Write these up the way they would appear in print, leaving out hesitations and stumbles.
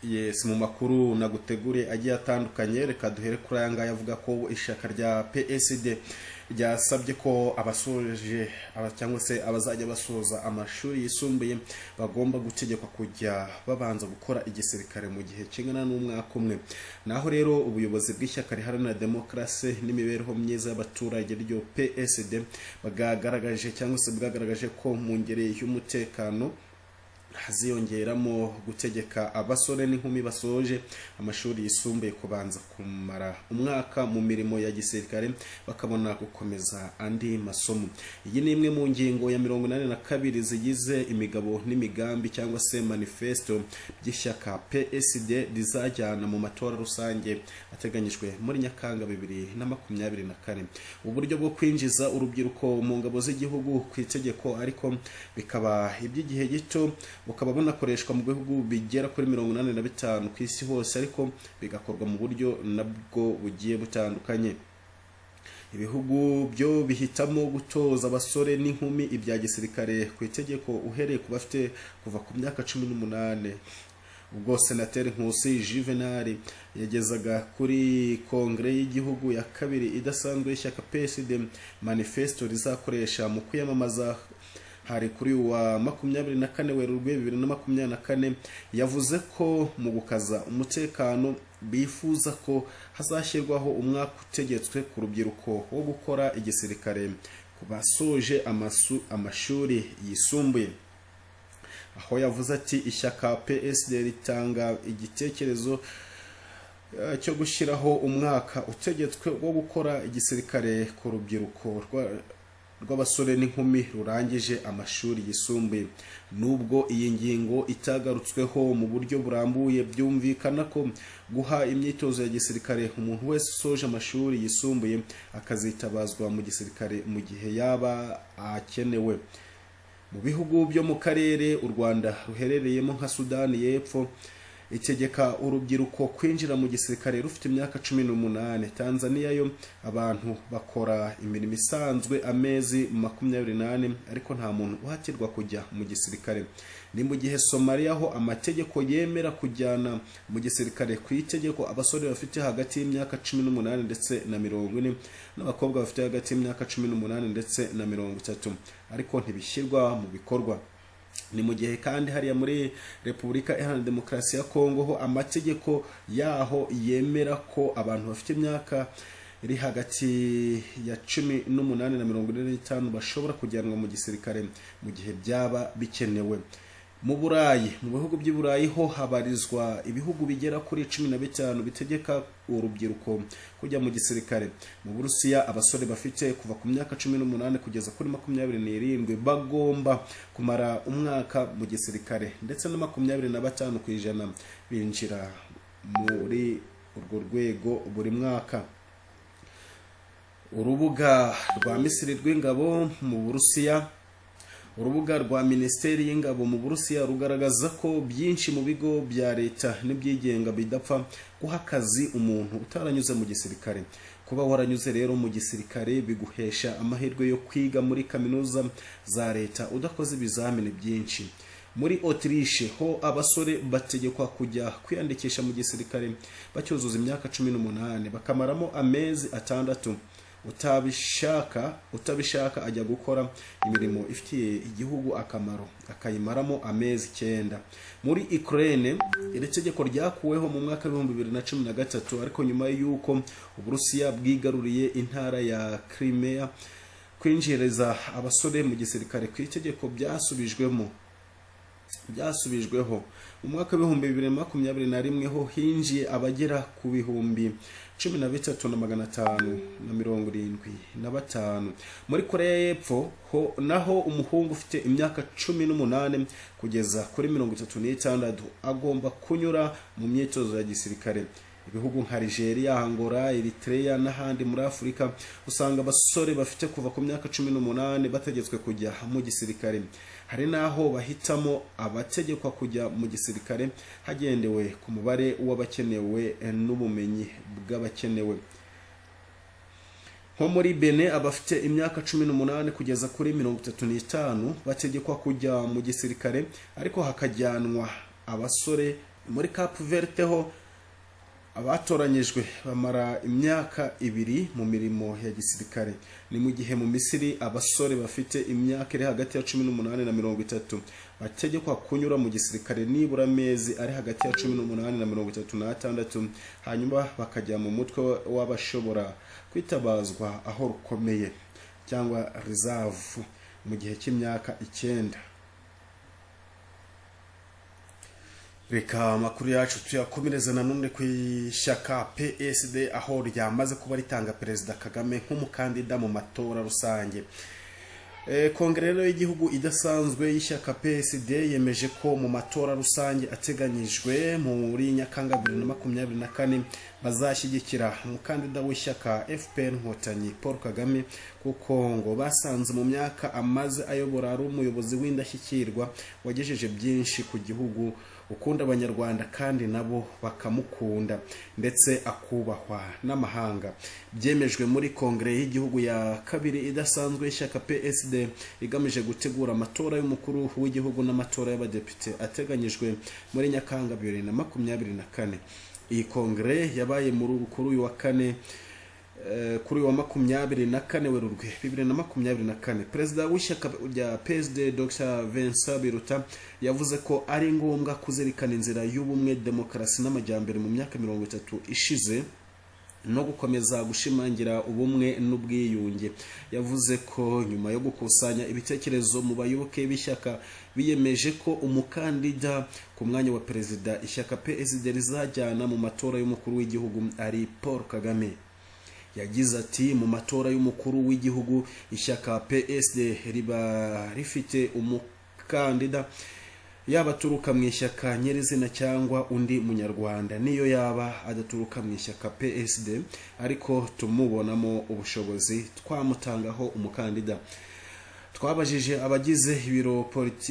Yes, mu makuru nagutegure agiye atandukanye, reka duhere kuri aya ngaya avuga ko ishaka rya PSD ryasabye ko abasoje cyangwa se abazajya basoza amashuri yisumbuye bagomba gutegekwa kujya babanza gukora igisirikare mu gihe kingana n'umwaka umwe. Naho rero ubuyobozi bw'ishyaka riharanira demokarasi n'imibereho myiza y'abaturage ryo PSD bwagaragaje cyangwa se bwagaragaje ko mu ngeri y'umutekano haziyongeramo gutegeka abasore n'inkumi basoje amashuri yisumbuye kubanza kumara umwaka mu mirimo ya gisirikare bakabona gukomeza andi masomo. Iyi ni imwe mu ngingo ya 82 zigize imigabo n'imigambi cyangwa se manifesto by'ishyaka PSD rizajyana mu matora rusange ateganyijwe muri Nyakanga 2024. Uburyo bwo kwinjiza urubyiruko mu ngabo z'igihugu ku itegeko ariko bikaba iby'igihe gito bukaba bunakoreshwa mu bihugu bigera kuri 85 ku isi hose, ariko bigakorwa mu buryo nabwo bugiye butandukanye. Ibihugu byo bihitamo gutoza abasore n'inkumi ibya gisirikare ku itegeko uhereye ku bafite kuva ku myaka 18. Ubwo Senateri Nkusi Juvenal yagezaga kuri Kongre y'igihugu ya kabiri idasanzwe y'ishyaka PSD manifesto rizakoresha mu kwiyamamaza hari kuri wa 24 Werurwe 2024, yavuze ko mu gukaza umutekano bifuza ko hazashyirwaho umwaka utegetswe ku rubyiruko wo gukora igisirikare ku basoje amashuri yisumbuye. Aho yavuze ati ishyaka PSD ritanga igitekerezo cyo gushyiraho umwaka utegetswe wo gukora igisirikare ku rubyiruko rw'abasore n'inkumi rurangije amashuri yisumbuye. Nubwo iyi ngingo itagarutsweho mu buryo burambuye, byumvikana ko guha imyitozo ya gisirikare umuntu wese usoje amashuri yisumbuye akazitabazwa mu gisirikare mu gihe yaba akenewe. Mu bihugu byo mu karere u Rwanda ruherereyemo nka Sudani y'Epfo itegeka urubyiruko kwinjira mu gisirikare rufite imyaka 18. Tanzania yo abantu bakora imirimo isanzwe amezi 28, ariko nta muntu uhatirwa kujya mu gisirikare. Ni mu gihe Somalia ho amategeko yemera kujyana mu gisirikare ku itegeko abasore bafite hagati y'imyaka 18 ndetse na 40 n'abakobwa bafite hagati y'imyaka 18 ndetse na 30, ariko ntibishyirwa mu bikorwa. Ni mu gihe kandi hariya muri Repubulika Iharanira Demokarasi ya Kongo ho amategeko yaho yemera ko abantu bafite imyaka iri hagati ya 18 na 45 bashobora kujyanwa mu gisirikare mu gihe byaba bikenewe. Mu Burayi, mu bihugu by'i Burayi ho habarizwa ibihugu bigera kuri 15 bitegeka urubyiruko kujya mu gisirikare. Mu Burusiya abasore bafite kuva ku myaka 18 kugeza kuri 27 bagomba kumara umwaka mu gisirikare, ndetse na 25% binjira muri urwo rwego buri mwaka. Urubuga rwa Misiri rw'ingabo mu Burusiya, urubuga rwa Minisiteri y'Ingabo mu Burusiya rugaragaza ko byinshi mu bigo bya leta n'ibyigenga bidapfa guha akazi umuntu utaranyuze mu gisirikare. Kuba waranyuze rero mu gisirikare biguhesha amahirwe yo kwiga muri kaminuza za leta udakoze ibizamini byinshi. Muri Autriche ho abasore bategekwa kujya kwiyandikisha mu gisirikare bacyuzuza imyaka 18 bakamaramo amezi 6. utabishaka ajya gukora imirimo ifitiye igihugu akamaro akayimaramo amezi 9. Muri Ukraine iri tegeko ryakuweho mu mwaka wa 2013, ariko nyuma y'uko Uburusiya bwigaruriye intara ya Crimea kwinjiriza abasore mu gisirikare ku itegeko byasubijweho. Mu mwaka wa 2021 ho hinjiye abagera ku bihumbi 13,575. Muri Korea y'Epfo ho naho umuhungu ufite imyaka 18 kugeza kuri 36 agomba kunyura mu myitozo ya gisirikare. Ibihugu nka Nigeria, Angola, Eritrea n'ahandi muri Afurika usanga abasore bafite kuva ku myaka 18 bategetswe kujya mu gisirikare. Hari naho bahitamo abategekwa kujya mu gisirikare hagendewe ku mubare w'abakenewe n'ubumenyi bw'abakenewe. Nko muri Benin abafite imyaka 18 kugeza kuri 35 bategekwa kujya mu gisirikare, ariko hakajyanwa abasore muri Cape Verde ho abatoranyijwe bamara imyaka 2 mu mirimo ya gisirikare. Ni mu gihe mu Misiri abasore bafite imyaka iri hagati ya 18 na 30 bategekwa kunyura mu gisirikare nibura amezi ari hagati ya 18 na 36, hanyuma bakajya mu mutwe w'abashobora kwitabazwa aho rukomeye cyangwa reserve mu gihe cy'imyaka 9. Reka amakuru yacu tuyakomereza nanone ku ishyaka PSD aho ryamaze kuba ritanga Perezida Kagame nk'umukandida mu matora rusange. Kongere y'igihugu idasanzwe y'ishyaka PSD yemeje ko mu matora rusange ateganyijwe muri Nyakanga 2024 bazashyigikira umukandida w'ishyaka FPR Inkotanyi Paul Kagame, kuko ngo basanze mu myaka amaze ayobora ari umuyobozi w'indashyikirwa wagejeje byinshi ku gihugu, ukunda abanyarwanda kandi nabo bakamukunda ndetse akubahwa n'amahanga. Byemejwe muri Kongere y'igihugu ya kabiri idasanzwe y'ishyaka PSD igamije gutegura amatora y'umukuru w'igihugu n'amatora y'abadepite ateganyijwe muri Nyakanga 2024. Iyi Kongere yabaye kuri uyu wa kane kuri wa 24 Werurwe 2024. Perezida w'ishyaka rya PSD Dr Vincent Biruta yavuze ko ari ngombwa kuzirikana inzira y'ubumwe, demokarasi n'amajyambere mu myaka 30 ishize no gukomeza gushimangira ubumwe n'ubwiyunge. Yavuze ko nyuma yo gukusanya ibitekerezo mu bayoboke b'ishyaka biyemeje ko umukandida ku mwanya wa perezida ishyaka PSD rizajyana mu matora y'umukuru w'igihugu ari Paul Kagame. Yagize ati mu matora y'umukuru w'igihugu ishyaka PSD riba rifite umukandida yaba aturuka mu ishyaka nyirizina cyangwa undi munyarwanda niyo yaba adaturuka mu ishyaka PSD ariko tumubonamo ubushobozi twamutangaho umukandida. Twabajije abagize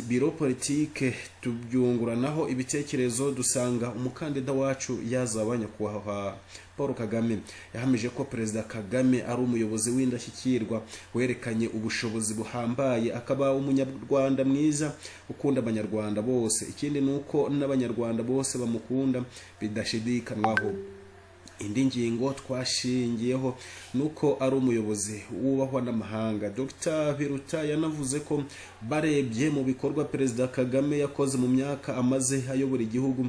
biro politike tubyunguranaho ibitekerezo dusanga umukandida wacu yazaba nyakubahwa Paul Kagame. Yahamije ko Perezida Kagame ari umuyobozi w'indashyikirwa werekanye ubushobozi buhambaye, akaba umunyarwanda mwiza ukunda abanyarwanda bose. Ikindi nuko n'abanyarwanda bose bamukunda bidashidikanywaho. Indi ngingo twashingiyeho nuko ari umuyobozi wubahwa n'amahanga. Dr Biruta yanavuze ko barebye mu bikorwa Perezida Kagame yakoze mu myaka amaze ayobora igihugu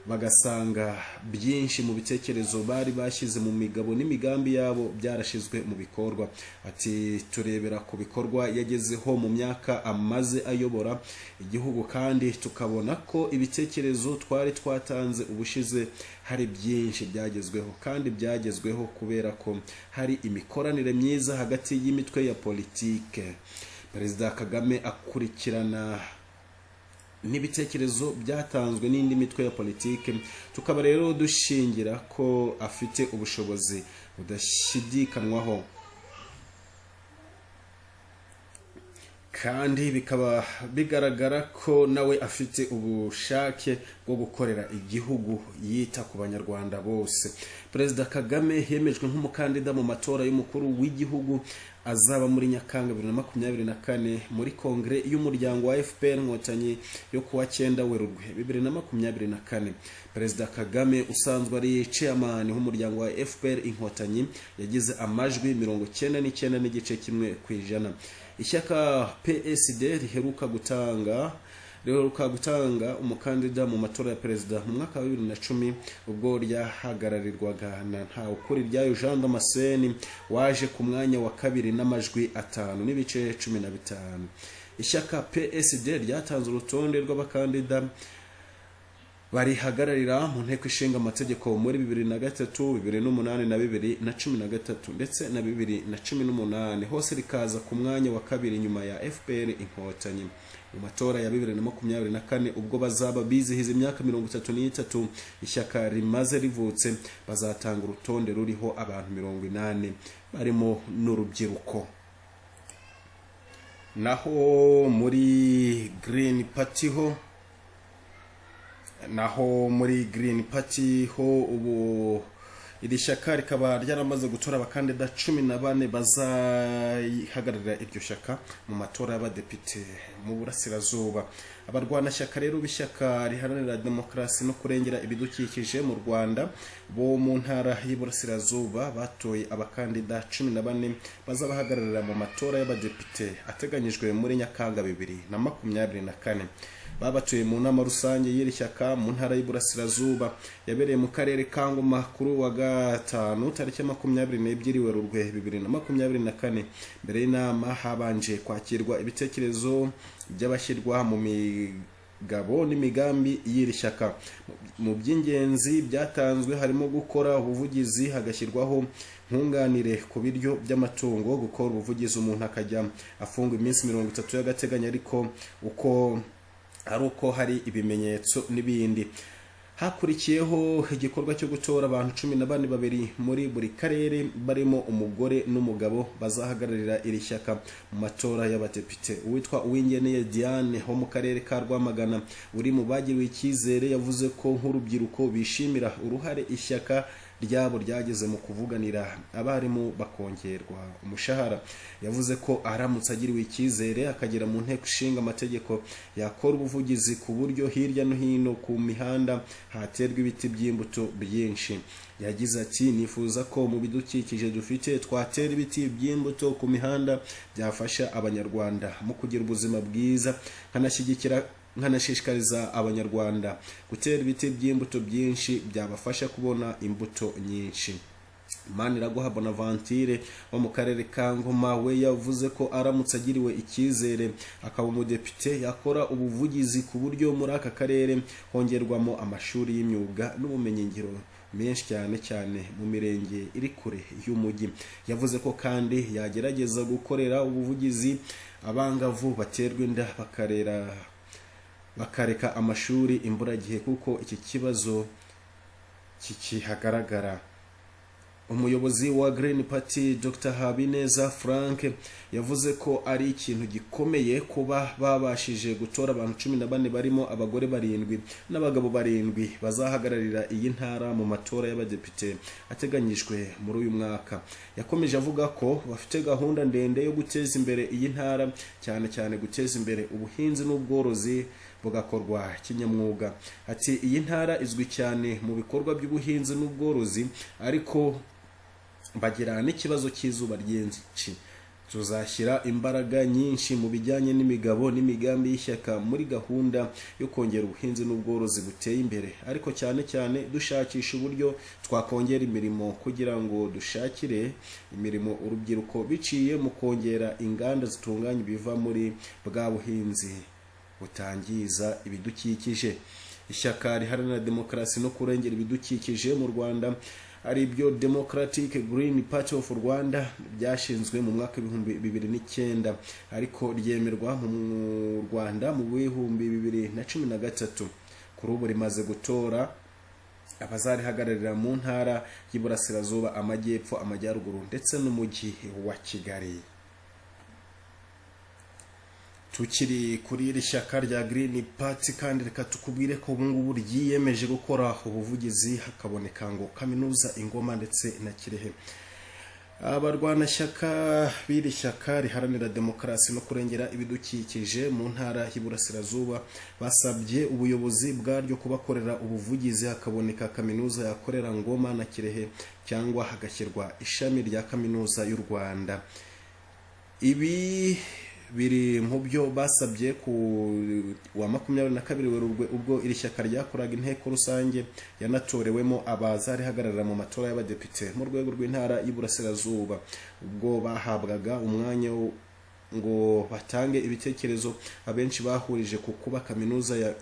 bagasanga byinshi mu bitekerezo bari bashyize mu migabo n'imigambi yabo byarashizwe mu bikorwa. Ati turebera ku bikorwa yagezeho mu myaka amaze ayobora igihugu kandi tukabona ko ibitekerezo twari twatanze ubushize hari byinshi byagezweho, kandi byagezweho kubera ko hari imikoranire myiza hagati y'imitwe ya politike. Perezida Kagame akurikirana n'ibitekerezo byatanzwe n'indi mitwe ya politike, tukaba rero dushingira ko afite ubushobozi budashidikanywaho, kandi bikaba bigaragara ko nawe afite ubushake bwo gukorera igihugu yita ku banyarwanda bose. Perezida Kagame yemejwe nk'umukandida mu matora y'umukuru w'igihugu azaba muri Nyakanga 2024 muri Kongere y'umuryango wa FPR Inkotanyi yo kuwa 9 Werurwe 2024. Perezida Kagame usanzwe ari chairman w'umuryango wa FPR Inkotanyi yagize amajwi 99.1%. Ishyaka PSD riheruka gutanga umukandida mu matora ya perezida mu mwaka wa 2010 ubwo ryahagararirwaga na Ntawukuri ryayo Jean Damascene waje ku mwanya wa kabiri n'amajwi 5.15. Ishyaka PSD ryatanze urutonde rw'abakandida barihagararira mu nteko ishinga amategeko muri 2003, 2008 na 2013 ndetse na 2018, hose rikaza ku mwanya wa kabiri nyuma ya FPR Inkotanyi. Mu matora ya 2024 ubwo bazaba bizihiza imyaka 33 ishyaka rimaze rivutse, bazatanga urutonde ruriho abantu 80 barimo n'urubyiruko. Naho muri Green Party ho ubu iri shyaka rikaba ryaramaze gutora abakandida 14 bazahagararira iryo shyaka mu matora y'abadepite mu burasirazuba. Abarwanashyaka rero b'ishyaka riharanira demokarasi no kurengera ibidukikije mu Rwanda bo mu ntara y'Iburasirazuba batoye abakandida 14 bazabahagararira mu matora y'abadepite ateganyijwe muri Nyakanga 2024. Babatuye mu nama rusange y'iri shyaka mu ntara y'Iburasirazuba yabereye mu karere ka Ngoma kuri wa gatanu tariki 22 Werurwe 2024. Mbere y'inama habanje kwakirwa ibitekerezo by'abashyirwa mu migabo n'imigambi y'iri shyaka. Mu by'ingenzi byatanzwe harimo gukora ubuvugizi, hagashyirwaho nkunganire ku biryo by'amatungo, gukora ubuvugizi umuntu akajya afungwa iminsi 30 y'agateganyo ariko uko hari ibimenyetso n'ibindi. Hakurikiyeho igikorwa cyo gutora abantu 14 babiri muri buri karere barimo umugore n'umugabo bazahagararira iri shyaka mu matora y'abadepite. Uwitwa Uwingeneye Diane ho mu karere ka Rwamagana uri mu bagiriwe icyizere yavuze ko nk'urubyiruko bishimira uruhare ishyaka ryabo ryageze mu kuvuganira abarimu bakongerwa umushahara. Yavuze ko aramutse agiriwe icyizere akagera mu nteko ishinga amategeko yakora ubuvugizi ku buryo hirya no hino ku mihanda haterwa ibiti by'imbuto byinshi. Yagize ati nifuza ko mu bidukikije dufite twatera ibiti by'imbuto ku mihanda byafasha abanyarwanda mu kugira ubuzima bwiza, nkanashishikariza abanyarwanda gutera ibiti by'imbuto byinshi byabafasha kubona imbuto nyinshi. Maniraguha Bonaventure wo mu karere ka Ngoma we yavuze ko aramutse agiriwe icyizere akaba umudepite yakora ubuvugizi ku buryo muri aka karere hongerwamo amashuri y'imyuga n'ubumenyingiro menshi cyane mu mirenge iri kure y'umujyi. Yavuze ko kandi yagerageza gukorera ubuvugizi abangavu baterwa inda bakareka amashuri imburagihe kuko iki kibazo kikihagaragara. Umuyobozi wa Green Party Dr. Habineza Frank yavuze ko ari ikintu gikomeye kuba babashije gutora abantu 14 barimo abagore 7 n'abagabo 7 bazahagararira iyi ntara mu matora y'abadepite ateganyijwe muri uyu mwaka. Yakomeje avuga ko bafite gahunda ndende yo guteza imbere iyi ntara, cyane guteza imbere ubuhinzi n'ubworozi bugakorwa kinyamwuga. Ati iyi ntara izwi cyane mu bikorwa by'ubuhinzi n'ubworozi ariko bagira n'ikibazo cy'izuba ryinshi. Tuzashyira imbaraga nyinshi mu bijyanye n'imigabo n'imigambi y'ishyaka muri gahunda yo kongera ubuhinzi n'ubworozi buteye imbere, ariko cyane dushakisha uburyo twakongera imirimo kugira ngo dushakire imirimo urubyiruko biciye mu kongera inganda zitunganya ibiva muri bwa buhinzi butangiza ibidukikije. Ishyaka riharanira demokarasi no kurengera ibidukikije mu Rwanda ari byo Democratic Green Party of Rwanda byashinzwe mu mwaka 2009 ariko ryemerwa mu Rwanda mu 2013. Kuri ubu rimaze gutora abazarihagararira mu ntara y'Iburasirazuba, Amajyepfo, Amajyaruguru ndetse n'umujyi wa Kigali. Tukiri kuri iri shyaka rya Green Party kandi reka tukubwire ko ubungubu ryiyemeje gukora ubuvugizi hakaboneka ngo kaminuza Ingoma ndetse na Kirehe. Abarwanashyaka b'iri shyaka riharanira demokarasi no kurengera ibidukikije mu ntara y'Iburasirazuba basabye ubuyobozi bwaryo kubakorera ubuvugizi hakaboneka kaminuza yakorera Ngoma na Kirehe cyangwa hagashyirwa ishami rya kaminuza y'u Rwanda. Ibi biri mu byo basabye ku wa 22 Werurwe ubwo iri shyaka ryakoraga inteko rusange yanatorewemo abazarihagararira mu matora y'abadepite mu rwego rw'intara y'Iburasirazuba, ubwo bahabwaga umwanya ngo batange ibitekerezo. Abenshi bahurije ku kuba kaminuza ya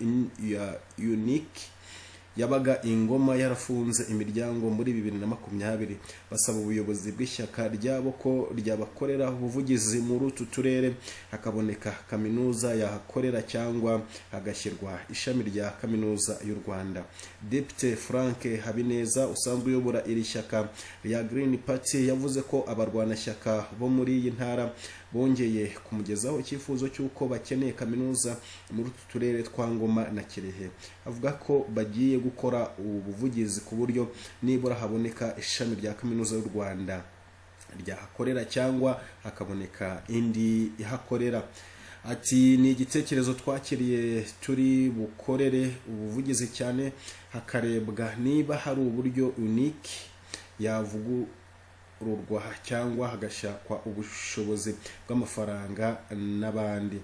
Unique yabaga Ingoma yarafunze imiryango muri 2020. Basaba ubuyobozi bw'ishyaka ryabo ko ryabakorera ubuvugizi muri utu turere hakaboneka kaminuza yahakorera cyangwa hagashyirwa ishami rya kaminuza y'u Rwanda. Depite Frank Habineza usanzwe uyobora iri shyaka rya Green Party yavuze ko abarwanashyaka bo muri iyi ntara bongeye kumugezaho icyifuzo cy'uko bakeneye kaminuza muri utu turere twa Ngoma na Kirehe. Avuga ko bagiye gukora ubuvugizi ku buryo nibura haboneka ishami rya kaminuza y'u Rwanda ryahakorera cyangwa hakaboneka indi ihakorera. Ati ni igitekerezo twakiriye, turi bukorere ubuvugizi cyane hakarebwa niba hari uburyo unique yavugururwa cyangwa hagashakwa ubushobozi bw'amafaranga n'abandi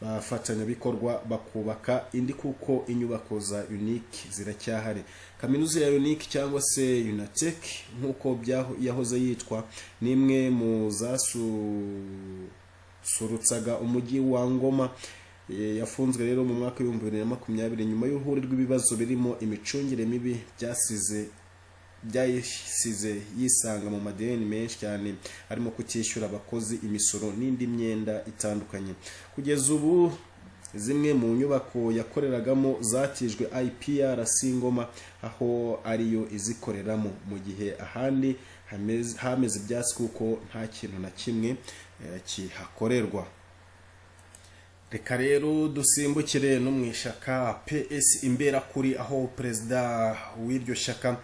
bafatanyabikorwa bakubaka indi, kuko inyubako za unique ziracyahari. Kaminuza ya unique cyangwa se Unatec nk'uko yahoze yitwa ni imwe mu surutsaga umujyi wa Ngoma. Yafunzwe rero mu mwaka wa 2020 nyuma y'uruhuri rw'ibibazo birimo imicungire mibi byayisize yisanga mu madeni menshi cyane, arimo kutishyura abakozi imisoro n'indi myenda itandukanye. Kugeza ubu zimwe mu nyubako yakoreragamo zatijwe IPRC Ngoma, aho ariyo izikoreramo, mu gihe ahandi hameze ibyatsi kuko nta kintu na kimwe kihakorerwa. Reka rero dusimbukire no mu ishaka PS Imberakuri, aho perezida w'iryo shaka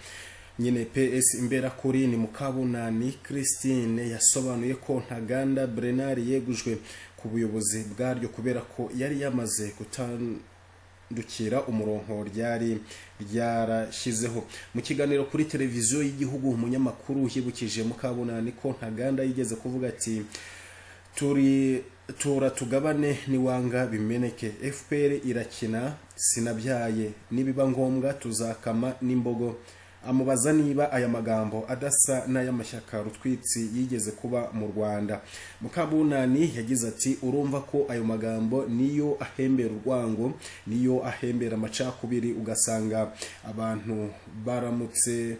nyine PS Imberakuri ni Mukabunani Christine yasobanuye ko Ntaganda Bernard yegujwe ku buyobozi bwaryo kubera ko yari yamaze gutandukira umurongo ryarashyizeho. Mu kiganiro kuri televiziyo y'igihugu, umunyamakuru yibukije Mukabunani ko Ntaganda yigeze kuvuga ati tugabane niwanga bimeneke, FPR irakina sinabyaye, nibiba ngombwa tuzakama n'imbogo. Amubaza niba aya magambo adasa n'ay'amashyaka rutwitsi yigeze kuba mu Rwanda. Mukabunani yagize ati urumva ko ayo magambo niyo ahembera urwango, niyo ahembera amacakubiri, ugasanga abantu baramutse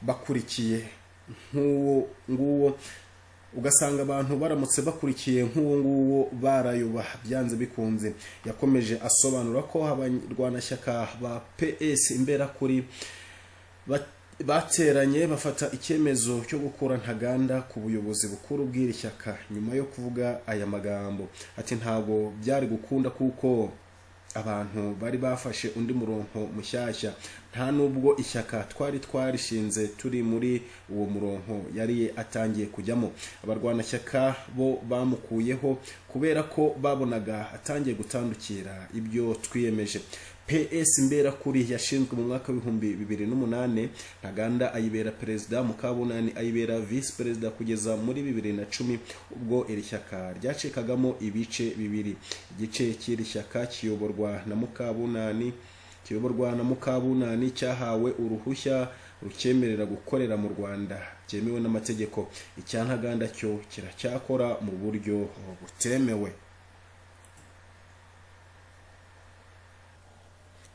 bakurikiye nk'uwo nguwo barayoba byanze bikunze. Yakomeje asobanura ko abarwanashyaka ba PS Imberakuri bateranye bafata icyemezo cyo gukura Ntaganda ku buyobozi bukuru bw'iri shyaka. Nyuma yo kuvuga aya magambo, ati ntabwo byari gukunda kuko abantu bari bafashe undi murongo mushyashya, nta nubwo ishyaka twarishinze turi muri uwo murongo yari atangiye kujyamo. Abarwanashyaka bo bamukuyeho kubera ko babonaga atangiye gutandukira ibyo twiyemeje. PS Imberakuri yashinzwe mu mwaka wa 2008, Ntaganda ayibera perezida, Mukabunani ayibera vice perezida kugeza muri 2010 ubwo iri shyaka ryacikagamo ibice bibiri. Igice cy'iri shyaka kiyoborwa na Mukabunani cyahawe uruhushya rukemerera gukorera mu Rwanda byemewe n'amategeko. Icya Ntaganda cyo kiracyakora mu buryo butemewe.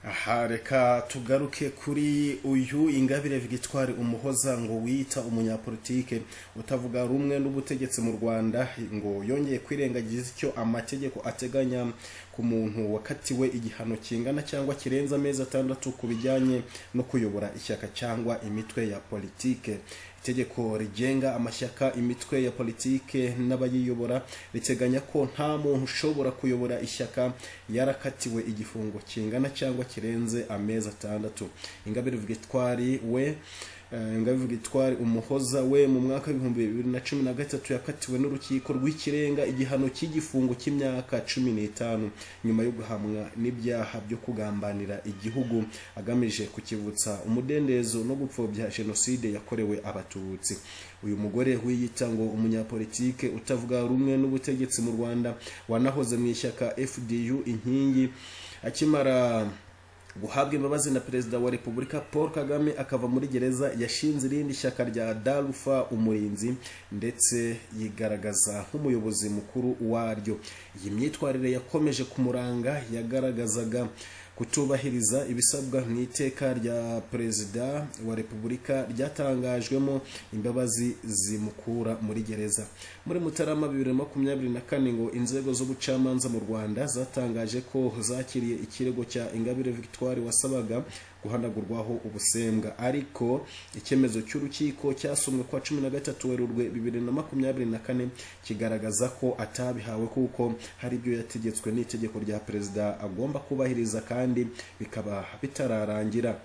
Aha reka tugaruke kuri uyu Ingabire Victoire Umuhoza, ngo wita umunyapolitike utavuga rumwe n'ubutegetsi mu Rwanda, ngo yongeye kwirengagiza icyo amategeko ateganya ku muntu wakatiwe igihano kingana cyangwa kirenza amezi 6 ku bijyanye no kuyobora ishyaka cyangwa imitwe ya politike. Itegeko rigenga amashyaka, imitwe ya politike n'abayiyobora riteganya ko nta muntu ushobora kuyobora ishyaka yarakatiwe igifungo kingana cyangwa kirenze amezi 6. Ingabire Victoire Umuhoza we mu mwaka wa 2013 yakatiwe n'urukiko rw'ikirenga igihano cy'igifungo cy'imyaka 15 nyuma yo guhamwa n'ibyaha byo kugambanira igihugu agamije kukivutsa umudendezo no gupfobya jenoside yakorewe abatutsi. Uyu mugore wiyita ngo umunyapolitike utavuga rumwe n'ubutegetsi mu Rwanda, wanahoze mu ishyaka FDU inkingi, akimara guhabwa imbabazi na perezida wa Repubulika Paul Kagame akava muri gereza, yashinze irindi shyaka rya Dalufa Umurinzi ndetse yigaragaza nk'umuyobozi mukuru waryo. Iyi myitwarire yakomeje kumuranga, yagaragazaga kutubahiriza ibisabwa mu iteka rya perezida wa Repubulika ryatangajwemo imbabazi zimukura muri gereza. Muri Mutarama 2024 ngo inzego z'ubucamanza mu Rwanda zatangaje ko zakiriye ikirego cya Ingabire Victoire wasabaga guhanagurwaho ubusembwa. Ariko icyemezo cy'urukiko cyasomwe kwa 13 Werurwe 2024 kigaragaza ko atabihawe kuko hari ibyo yategetswe n'itegeko rya perezida agomba kubahiriza kandi bikaba bitararangira.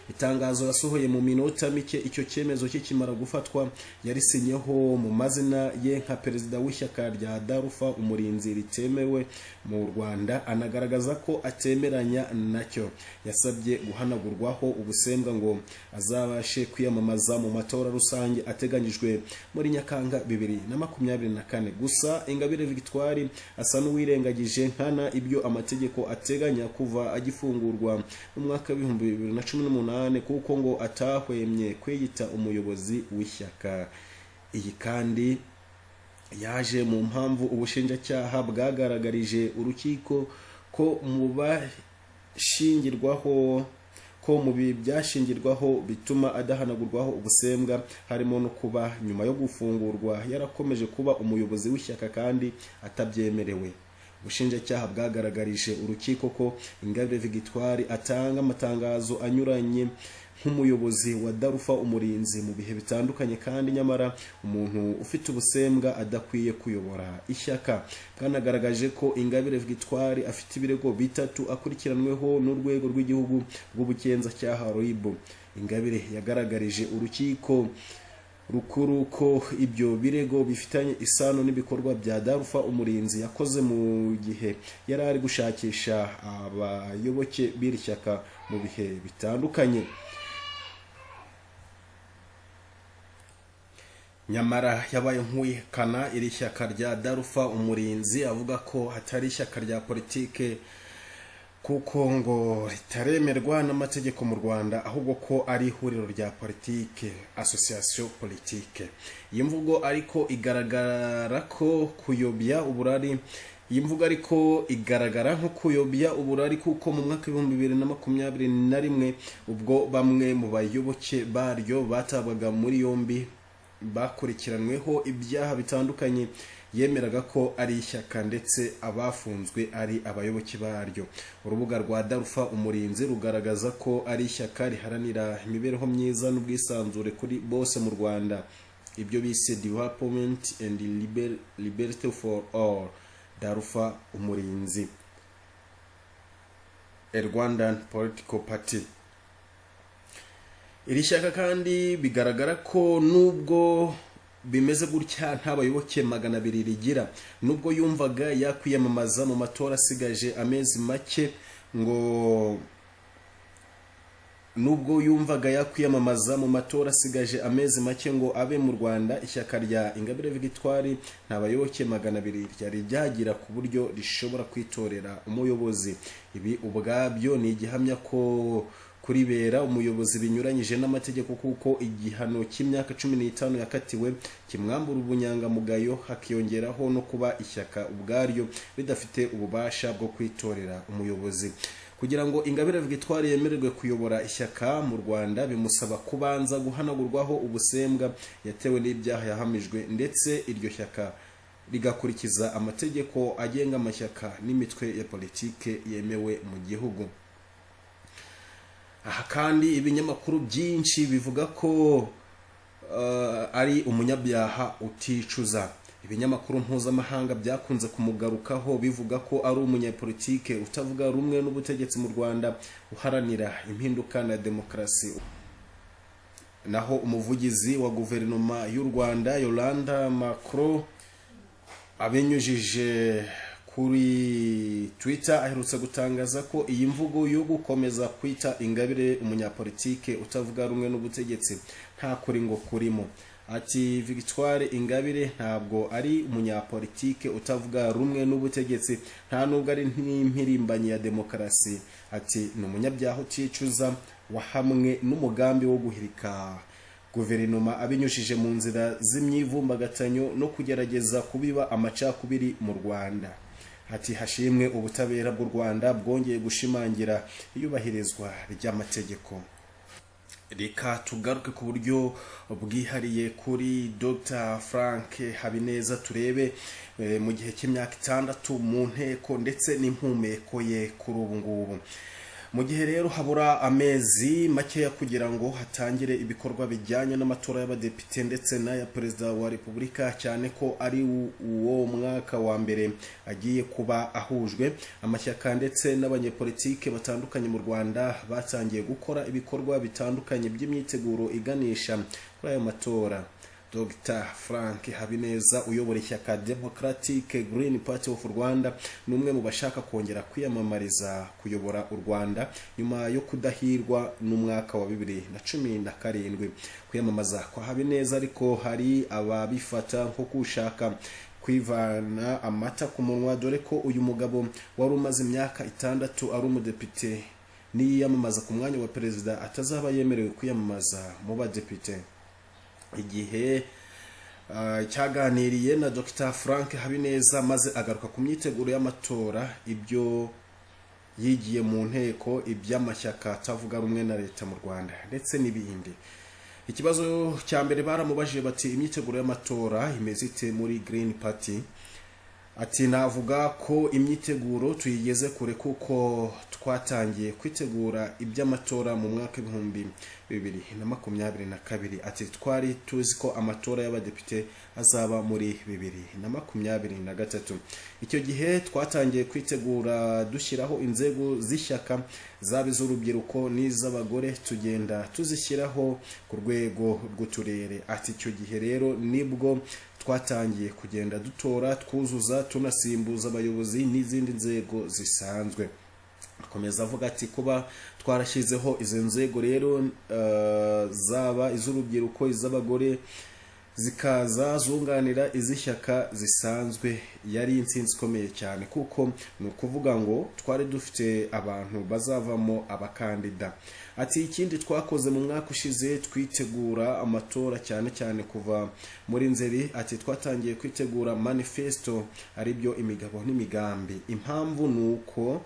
Itangazo yasohoye mu minota mike icyo cyemezo kikimara gufatwa yarisinyeho mu mazina ye nka perezida w'ishyaka rya Darufa Umurinzi ritemewe mu Rwanda, anagaragaza ko atemeranya nacyo. Yasabye guhanagurwaho ubusembwa ngo azabashe kwiyamamaza mu matora rusange ateganyijwe muri Nyakanga 2024. Gusa Ingabire Victoire asa n'uwirengagije nkana ibyo amategeko ateganya kuva agifungurwa mu mwaka 2018 kuko ngo atahwemye kwiyita umuyobozi w'ishyaka. Iyi kandi yaje mu mpamvu ubushinjacyaha bwagaragarije urukiko ko mu byashingirwaho bituma adahanagurwaho ubusembwa harimo no kuba nyuma yo gufungurwa yarakomeje kuba umuyobozi w'ishyaka kandi atabyemerewe. Ubushinjacyaha bwagaragarije urukiko ko Ingabire Victoire atanga amatangazo anyuranye nk'umuyobozi wa Darufa Umurinzi mu bihe bitandukanye kandi nyamara umuntu ufite ubusembwa adakwiye kuyobora ishyaka. Bwanagaragaje ko Ingabire Victoire afite ibirego bitatu akurikiranweho n'urwego rw'igihugu rw'ubugenzacyaha RIB. Ingabire yagaragarije urukiko rukuru ko ibyo birego bifitanye isano n'ibikorwa bya Darufa Umurinzi yakoze mu gihe yari ari gushakisha abayoboke b'iri shyaka mu bihe bitandukanye. Nyamara yabaye nk'uwihakana iri shyaka rya Darufa Umurinzi avuga ko hatari ishyaka rya politike kuko ngo ritaremerwa n'amategeko mu Rwanda, ahubwo ko ari ihuriro rya politike, association politique. Iyi mvugo ariko igaragara ko kuyobya uburari igaragara nko kuyobya uburari kuko mu mwaka 2021 ubwo bamwe mu bayoboke baryo batabwaga muri yombi bakurikiranweho ibyaha bitandukanye yemeraga ko ari ishyaka ndetse abafunzwe ari abayoboke baryo. Urubuga rwa Darufa Umurinzi rugaragaza ko ari ishyaka riharanira imibereho myiza n'ubwisanzure kuri bose mu Rwanda, ibyo bise Development and Liberty for All. Darufa Umurinzi, a Rwandan political party. Iri shyaka kandi bigaragara ko nubwo bimeze gutya nta bayoboke 200 rigira, nubwo yumvaga yakwiyamamaza mu matora asigaje amezi make ngo abe mu Rwanda, ishyaka rya Ingabire Victoire nta bayoboke 200 ryari ryagira ku buryo rishobora kwitorera umuyobozi. Ibi ubwabyo ni igihamya ko kuribera umuyobozi binyuranyije n'amategeko kuko igihano cy'imyaka 15 yakatiwe kimwambura ubunyangamugayo, hakiyongeraho no kuba ishyaka ubwaryo ridafite ububasha bwo kwitorera umuyobozi. Kugira ngo Ingabire Victoire yemererwe kuyobora ishyaka mu Rwanda bimusaba kubanza guhanagurwaho ubusembwa yatewe n'ibyaha yahamijwe, ndetse iryo shyaka rigakurikiza amategeko agenga amashyaka n'imitwe ya politike yemewe mu gihugu. Aha kandi ibinyamakuru byinshi bivuga ko ari umunyabyaha uticuza. Ibinyamakuru mpuzamahanga byakunze kumugarukaho bivuga ko ari umunyapolitike utavuga rumwe n'ubutegetsi mu Rwanda uharanira impinduka na demokarasi. Naho umuvugizi wa guverinoma y'u Rwanda Yolanda Macron abinyujije kuri Twitter aherutse gutangaza ko iyi mvugo yo gukomeza kwita Ingabire umunyapolitike utavuga rumwe n'ubutegetsi nta kuri ngo kurimo. Ati Victoire Ingabire ntabwo ari umunyapolitike utavuga rumwe n'ubutegetsi, nta nubwo ari n'impirimbanyi ya demokarasi. Ati ni umunyabyaha uticuza wahamwe n'umugambi wo guhirika guverinoma abinyujije mu nzira z'imyivumbagatanyo no kugerageza kubiba amacakubiri mu Rwanda. Ati hashimwe ubutabera bw'u Rwanda bwongeye gushimangira iyubahirizwa ry'amategeko. Reka tugaruke ku buryo bwihariye kuri Dr Frank Habineza turebe mu gihe cy'imyaka 6 mu nteko ndetse n'impumeko ye kuri ubu ngubu. mu gihe rero habura amezi makeya kugira ngo hatangire ibikorwa bijyanye n'amatora y'abadepite ndetse n'aya perezida wa repubulika, cyane ko ari uwo mwaka wa mbere agiye kuba ahujwe, amashyaka ndetse n'abanyepolitike batandukanye mu Rwanda batangiye gukora ibikorwa bitandukanye by'imyiteguro iganisha kuri ayo matora. Dr Frank Habineza uyobora ishyaka Democratic Green Party of Rwanda ni umwe mu bashaka kongera kwiyamamariza kuyobora u Rwanda nyuma yo kudahirwa n'umwaka wa 2017. Kwiyamamaza kwa Habineza ariko hari ababifata nko gushaka kwivana amata ku munwa, dore ko uyu mugabo wari umaze imyaka 6 ari umudepite niyamamaza ku mwanya wa perezida atazaba yemerewe kwiyamamaza mu badepite. Igihe cyaganiriye na Dr Frank Habineza maze agaruka ku myiteguro y'amatora, ibyo yigiye mu nteko, iby'amashyaka atavuga rumwe na leta mu Rwanda ndetse n'ibindi. Ikibazo cya mbere baramubajije bati imyiteguro y'amatora imeze ite muri Green Party? Ati navuga ko imyiteguro tuyigeze kure kuko twatangiye kwitegura iby'amatora mu mwaka 2022. Ati twari tuzi ko amatora y'abadepite azaba muri 2023. Icyo gihe twatangiye kwitegura dushyiraho inzego z'ishyaka zaba iz'urubyiruko n'iz'abagore, tugenda tuzishyiraho ku rwego rw'uturere. Ati icyo gihe rero nibwo twatangiye kugenda dutora, twuzuza, tunasimbuza abayobozi n'izindi nzego zisanzwe. Akomeza avuga ati kuba twarashyizeho izo nzego rero zaba iz'urubyiruko, iz'abagore, zikaza zunganira iz'ishyaka zisanzwe, yari intsinzi ikomeye cyane kuko ni ukuvuga ngo twari dufite abantu bazavamo abakandida. Ati ikindi twakoze mu mwaka ushize twitegura amatora cyane cyane kuva muri Nzeri. Ati twatangiye kwitegura manifesto, aribyo imigabo n'imigambi. Impamvu nuko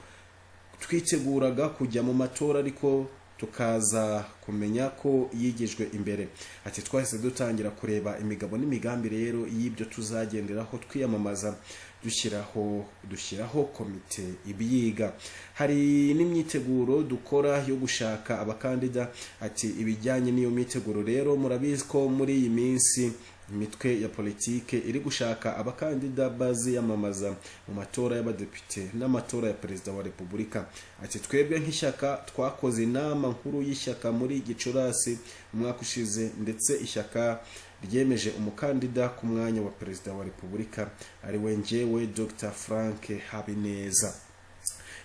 twiteguraga kujya mu matora ariko tukaza kumenya ko yigijwe imbere. Ati twahise dutangira kureba imigabo n'imigambi rero y'ibyo tuzagenderaho twiyamamaza, dushyiraho komite ibyiga. Hari n'imyiteguro dukora yo gushaka abakandida. Ati ibijyanye n'iyo myiteguro rero murabizi ko muri iyi minsi imitwe ya politike iri gushaka abakandida baziyamamaza mu matora y'abadepite n'amatora ya perezida wa repubulika. Ati twebwe nk'ishyaka twakoze inama nkuru y'ishyaka muri Gicurasi umwaka ushize, ndetse ishyaka ryemeje umukandida ku mwanya wa perezida wa repubulika ari we njyewe Dr Frank Habineza.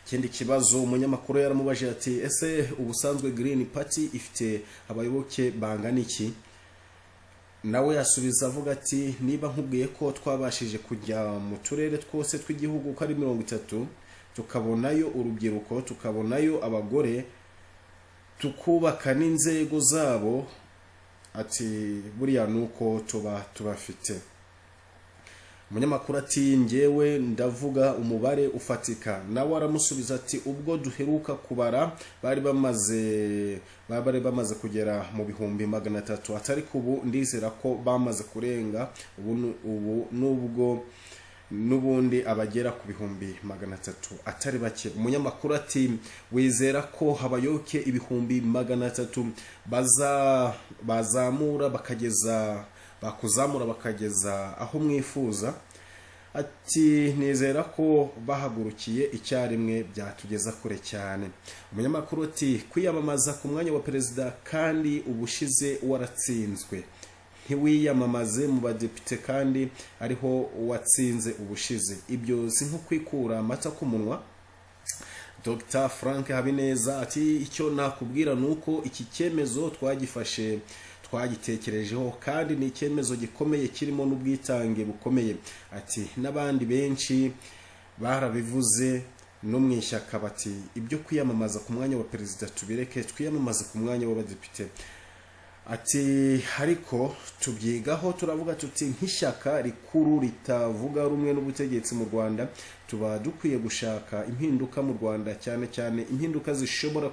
Ikindi kibazo umunyamakuru yaramubajije ati ese ubusanzwe Green Party ifite abayoboke bangana iki? Nawe yasubiza avuga ati niba nkubwiye ko twabashije kujya mu turere twose tw'igihugu ko ari 30, tukabonayo urubyiruko, tukabonayo abagore, tukubaka n'inzego zabo, ati buriya nuko tubafite. Umunyamakuru ati njyewe ndavuga umubare ufatika. Nawe aramusubiza ati ubwo duheruka kubara bari bamaze kugera mu 300,000. Atari kubu ndizera ko bamaze kurenga ubu nubwo nubundi abagera ku 300,000 atari bake. Umunyamakuru ati wizera ko habayoke 300,000 bakuzamura bakageza aho mwifuza? Ati nizera ko bahagurukiye icyarimwe byatugeza kure cyane. Umunyamakuru ati kwiyamamaza ku mwanya wa perezida kandi ubushize waratsinzwe, ntiwiyamamaze mu badepite kandi ariho watsinze ubushize, ibyo si nko kwikura amata ku munwa? Dr Frank Habineza ati icyo nakubwira nuko iki cyemezo twagitekerejeho kandi ni icyemezo gikomeye kirimo n'ubwitange bukomeye. Ati n'abandi benshi barabivuze no mu ishyaka bati ibyo kwiyamamaza ku mwanya wa perezida tubireke twiyamamaze ku mwanya w'abadepite. Ati ariko tubyigaho, turavuga tuti nk'ishyaka rikuru ritavuga rumwe n'ubutegetsi mu Rwanda tuba dukwiye gushaka impinduka mu Rwanda, cyane cyane impinduka zishobora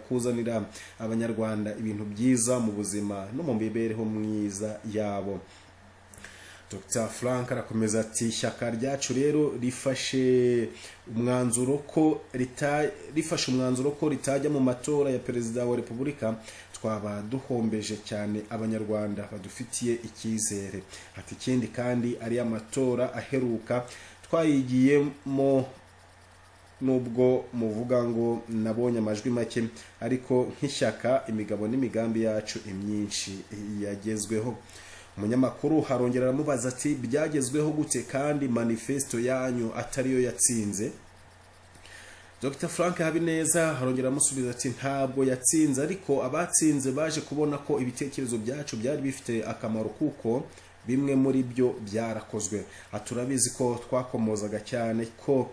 kuzanira abanyarwanda ibintu byiza mu buzima no mu mibereho myiza yabo. Dr Frank arakomeza ati ishyaka ryacu rero rifashe umwanzuro ko ritajya mu matora ya perezida wa repubulika, twaba duhombeje cyane abanyarwanda badufitiye icyizere. Ati ikindi kandi ari amatora aheruka twayigiyemo, nubwo muvuga ngo nabonye amajwi make, ariko nk'ishyaka imigabo n'imigambi yacu imyinshi yagezweho. Umunyamakuru harongera aramubaza ati byagezweho gute kandi manifesto yanyu atariyo yatsinze? Dr Frank Habineza harongera aramusubiza ati ntabwo yatsinze, ariko abatsinze baje kubona ko ibitekerezo byacu byari bifite akamaro kuko bimwe muri byo byarakozwe. Turabizi ko twakomozaga cyane ko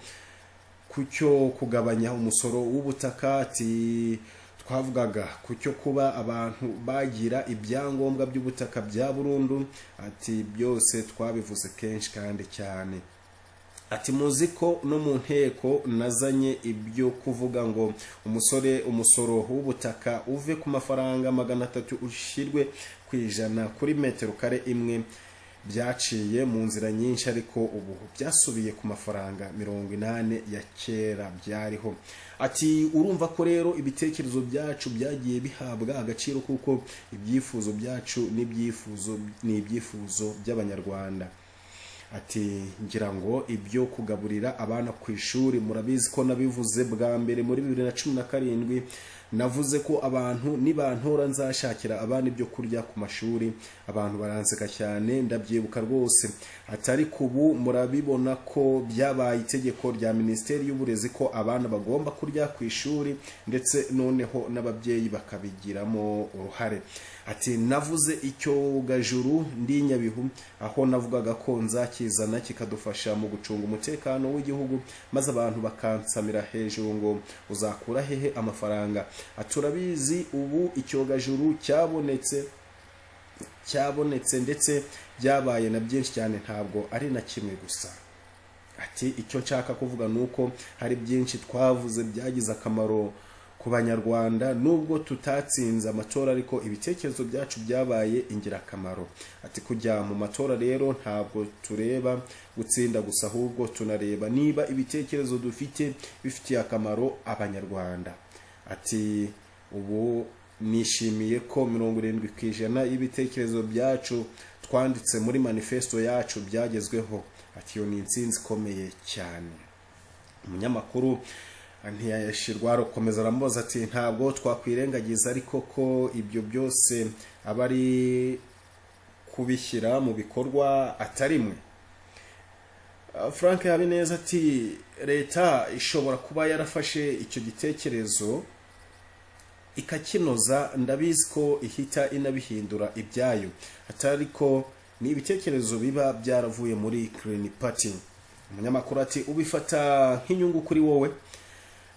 kucyo kugabanya umusoro w'ubutaka, ati twavugaga kucyo kuba abantu bagira ibyangombwa by'ubutaka bya burundu, ati byose twabivuze kenshi kandi cyane. Ati muzi ko no mu nteko nazanye ibyo kuvuga ngo umusoro w'ubutaka uve ku mafaranga 300 ushyirwe ku ijana kuri metero kare imwe. Byaciye mu nzira nyinshi, ariko ubu byasubiye ku mafaranga 80 ya kera byariho. Ati urumva ko rero ibitekerezo byacu byagiye bihabwa agaciro kuko ibyifuzo byacu n'ibyifuzo by'abanyarwanda. Ati ngira ngo ibyo kugaburira abana ku ishuri murabizi ko nabivuze bwa mbere muri 2017, navuze ko abantu nibantora nzashakira abana ibyo kurya ku mashuri. Abantu baranseka cyane ndabyibuka rwose. Atari kubu murabibona ko byabaye itegeko rya Minisiteri y'Uburezi ko abana bagomba kurya ku ishuri, ndetse noneho n'ababyeyi bakabigiramo uruhare. Ati navuze icyo gajuru ndi Nyabihu, aho navugaga ko nzakizana kikadufasha mu gucunga umutekano w'igihugu, maze abantu bakansamira hejuru ngo uzakura hehe amafaranga. Aturabizi ubu icyogajuru cyabonetse ndetse byabaye na byinshi cyane, ntabwo ari na kimwe gusa. Ati icyo nshaka kuvuga nuko hari byinshi twavuze byagize akamaro ku banyarwanda, nubwo tutatsinze amatora ariko ibitekerezo byacu byabaye ingirakamaro. Ati kujya mu matora rero ntabwo tureba gutsinda gusa, ahubwo tunareba niba ibitekerezo dufite bifitiye akamaro abanyarwanda. Ati ubu nishimiye ko 70% y'ibitekerezo byacu twanditse muri manifesto yacu byagezweho. Ati yo ni intsinzi ikomeye cyane. Umunyamakuru ntiyashirwa arakomeza aramubaza ati ntabwo twakwirengagiza ariko ko ibyo byose abari kubishyira mu bikorwa atarimwe. Frank Habineza ati leta ishobora kuba yarafashe icyo gitekerezo ikakinoza, ndabizi ko ihita inabihindura ibyayo, atari ko ni ibitekerezo biba byaravuye muri Green Party. Umunyamakuru ati ubifata nk'inyungu kuri wowe?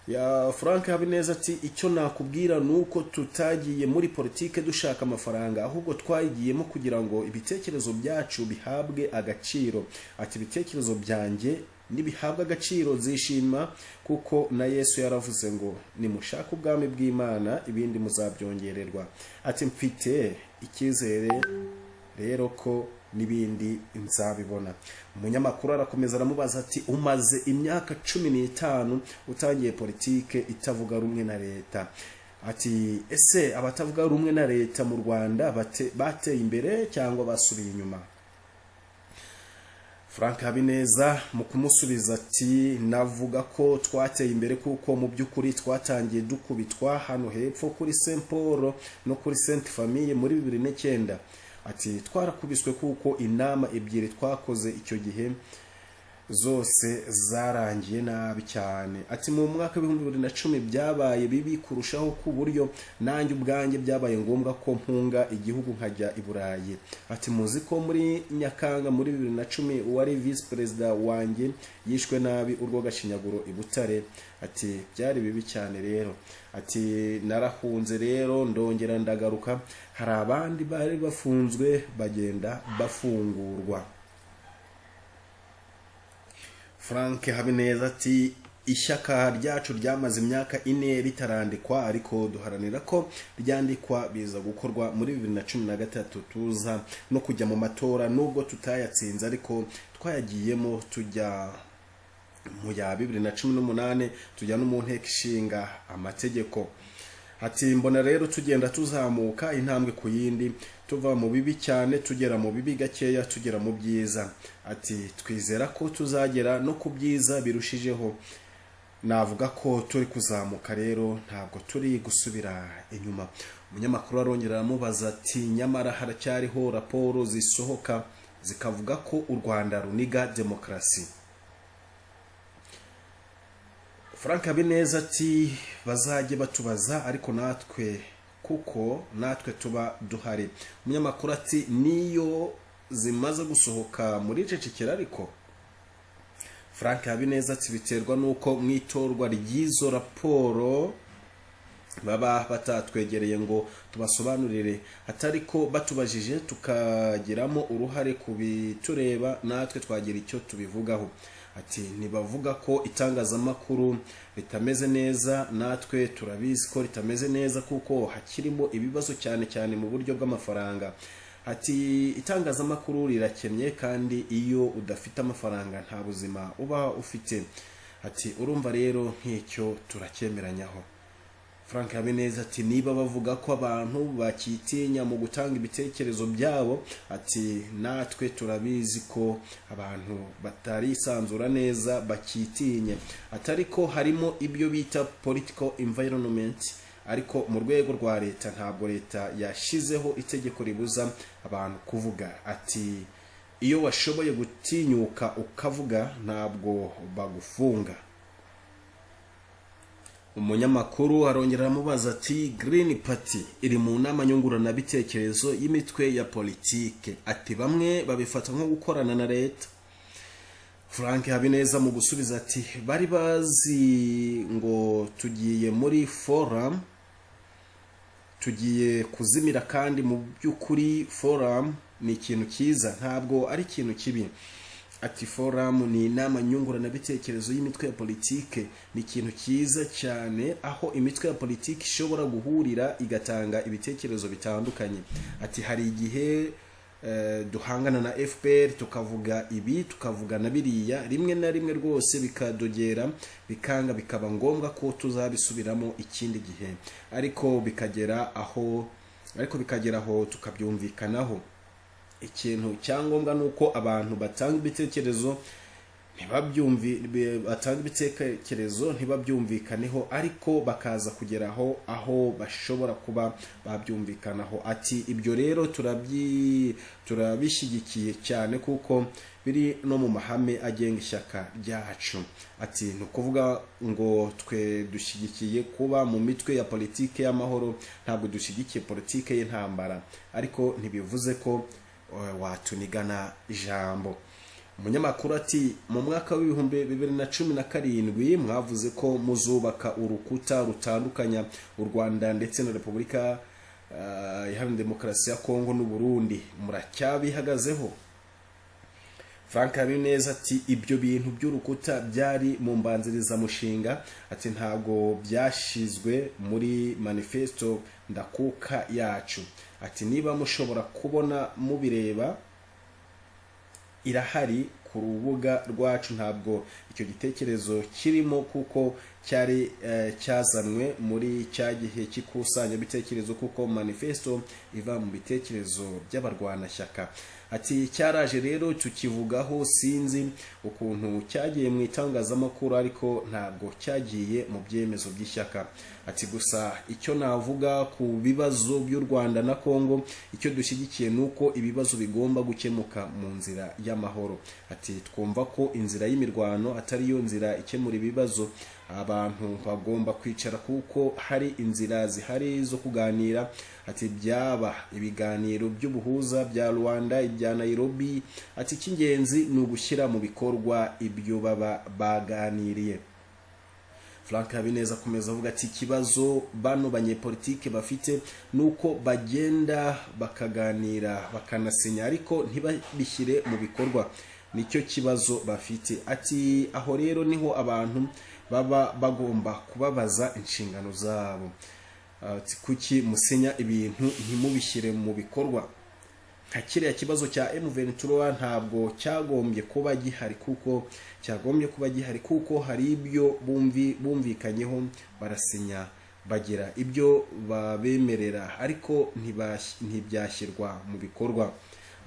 Ya Frank Habineza ati icyo nakubwira nuko tutagiye muri politike dushaka amafaranga, ahubwo twayigiyemo kugira ngo ibitekerezo byacu bihabwe agaciro. Ati ibitekerezo byanjye nibihabwa agaciro zishima, kuko na Yesu yaravuze ngo nimushaka ubwami bw'Imana ibindi muzabyongererwa. Ati mfite icyizere rero ko n'ibindi nzabibona. Umunyamakuru arakomeza aramubaza ati umaze imyaka 15 utangiye politike itavuga rumwe na leta. Ati ese abatavuga rumwe na leta mu Rwanda bateye imbere cyangwa basubiye inyuma? Frank Habineza mu kumusubiza ati navuga ko twateye imbere kuko mu by'ukuri twatangiye dukubitwa hano hepfo kuri Saint Paul no kuri Sainte Famille muri 2009. Ati twarakubiswe kuko inama ebyiri twakoze icyo gihe zose zarangiye nabi cyane. Ati mu mwaka wa 2010 byabaye bibi kurushaho ku buryo nanjye ubwanjye byabaye ngombwa ko mpunga igihugu nkajya i Burayi. Ati muzi ko muri Nyakanga muri 2010 uwari vice perezida wanjye yishwe nabi urwo Gashinyaguro i Butare. Ati byari bibi cyane rero. Ati narahunze rero ndongera ndagaruka, hari abandi bari bafunzwe bagenda bafungurwa. Frank Habineza ati ishyaka ryacu ryamaze imyaka 4 ritarandikwa, ariko duharanira ko ryandikwa. Biza gukorwa muri 2013, tuza no kujya mu matora nubwo tutayatsinze, ariko twayagiyemo tujya mu ya 2018, tujya no mu nteko ishinga amategeko. Ati mbona rero tugenda tuzamuka intambwe ku yindi, tuva mu bibi cyane tugera mu bibi gakeya tugera mu byiza. Ati twizera ko tuzagera no ku byiza birushijeho. Navuga ko turi kuzamuka rero, ntabwo turi gusubira inyuma. Umunyamakuru arongera aramubaza ati nyamara haracyariho raporo zisohoka zikavuga ko u Rwanda runiga demokarasi. Frank Habineza ati bazajye batubaza ariko natwe kuko natwe tuba duhari. Umunyamakuru ati niyo zimaze gusohoka muri cecekera, ariko Frank Habineza ati biterwa nuko mwitorwa ry'izo raporo baba batatwegereye ngo tubasobanurire, atariko batubajije tukagiramo uruhare kubitureba natwe twagira icyo tubivugaho. Ati nibavuga ko itangazamakuru ritameze neza, natwe turabizi ko ritameze neza kuko hakirimo ibibazo cyane cyane mu buryo bw'amafaranga. Ati itangazamakuru rirakennye kandi iyo udafite amafaranga nta buzima uba ufite. Ati urumva rero nk'icyo turacyemeranyaho. Frank Habineza ati niba bavuga ko abantu bakitinya mu gutanga ibitekerezo byabo, ati natwe turabizi ko abantu batarisanzura neza bakitinye. Atari ko harimo ibyo bita political environment, ariko mu rwego rwa leta ntabwo leta yashizeho itegeko ribuza abantu kuvuga. Ati iyo washoboye gutinyuka ukavuga ntabwo bagufunga. Umunyamakuru arongera aramubaza ati Green Party iri mu nama nyunguranabitekerezo y'imitwe ya politike. Ati bamwe babifata nko gukorana na leta. Frank Habineza mu gusubiza ati bari bazi ngo tugiye muri forum, tugiye kuzimira, kandi mu by'ukuri forum ni ikintu cyiza, ntabwo ari ikintu kibi. Ati forum ni inama nyunguranabitekerezo y'imitwe ya politike, ni ikintu cyiza cyane aho imitwe ya politike ishobora guhurira igatanga ibitekerezo bitandukanye. Ati hari igihe duhangana na FPR tukavuga ibi tukavuga na biriya, rimwe na rimwe rwose bikadogera bikanga, bikaba ngombwa ko tuzabisubiramo ikindi gihe, ariko bikagera aho tukabyumvikanaho. Ikintu cyangombwa nuko abantu batanga ibitekerezo ntibabyumvikaneho, ariko bakaza kugeraho aho bashobora kuba babyumvikanaho. Ati ibyo rero turabishyigikiye cyane kuko biri no mu mahame agenga ishyaka ryacu. Ati nukuvuga ngo twe dushyigikiye kuba mu mitwe ya politike y'amahoro, ntabwo dushyigikiye politike y'intambara, ariko ntibivuze ko watunigana ijambo. Umunyamakuru ati mu mwaka w'ibihumbi 2017 mwavuze ko muzubaka urukuta rutandukanya u Rwanda ndetse na Repubulika Iharanira Demokarasi ya Kongo n'u Burundi, muracyabihagazeho? Frank Habineza ati ibyo bintu by'urukuta byari mu mbanziriza mushinga. Ati ntabwo byashizwe muri manifesto ndakuka yacu. Ati niba mushobora kubona mubireba irahari ku rubuga rwacu, ntabwo icyo gitekerezo kirimo kuko cyari cyazanwe muri cya gihe cy'ikusanya bitekerezo, kuko manifesto iva mu bitekerezo by'abarwanashyaka. Ati cyaraje rero tukivugaho, sinzi ukuntu cyagiye mu itangazamakuru, ariko ntabwo cyagiye mu byemezo by'ishyaka. Ati gusa icyo navuga ku bibazo by'u Rwanda na Kongo, icyo dushyigikiye nuko ibibazo bigomba gukemuka mu nzira y'amahoro. Ati twumva ko inzira y'imirwano atari yo nzira ikemura ibibazo. Abantu bagomba kwicara kuko hari inzira zihari zo kuganira. Ati byaba ibiganiro by'ubuhuza bya Rwanda, ibya Nairobi. Ati cy'ingenzi ni ugushyira mu bikorwa ibyo baba baganiriye. Frank Habineza akomeza avuga ati ikibazo bano banyepolitike bafite nuko bagenda bakaganira bakanasinya, ariko ntibabishyire mu bikorwa, nicyo kibazo bafite. Ati aho rero niho abantu baba bagomba kubabaza inshingano zabo. Kuki musinya ibintu ntimubishyire mu bikorwa? Nka kiriya kibazo cya M23 ntabwo cyagombye kuba gihari, kuko hari ibyo bumvikanyeho barasinya, bagira ibyo babemerera, ariko ntibyashyirwa mu bikorwa.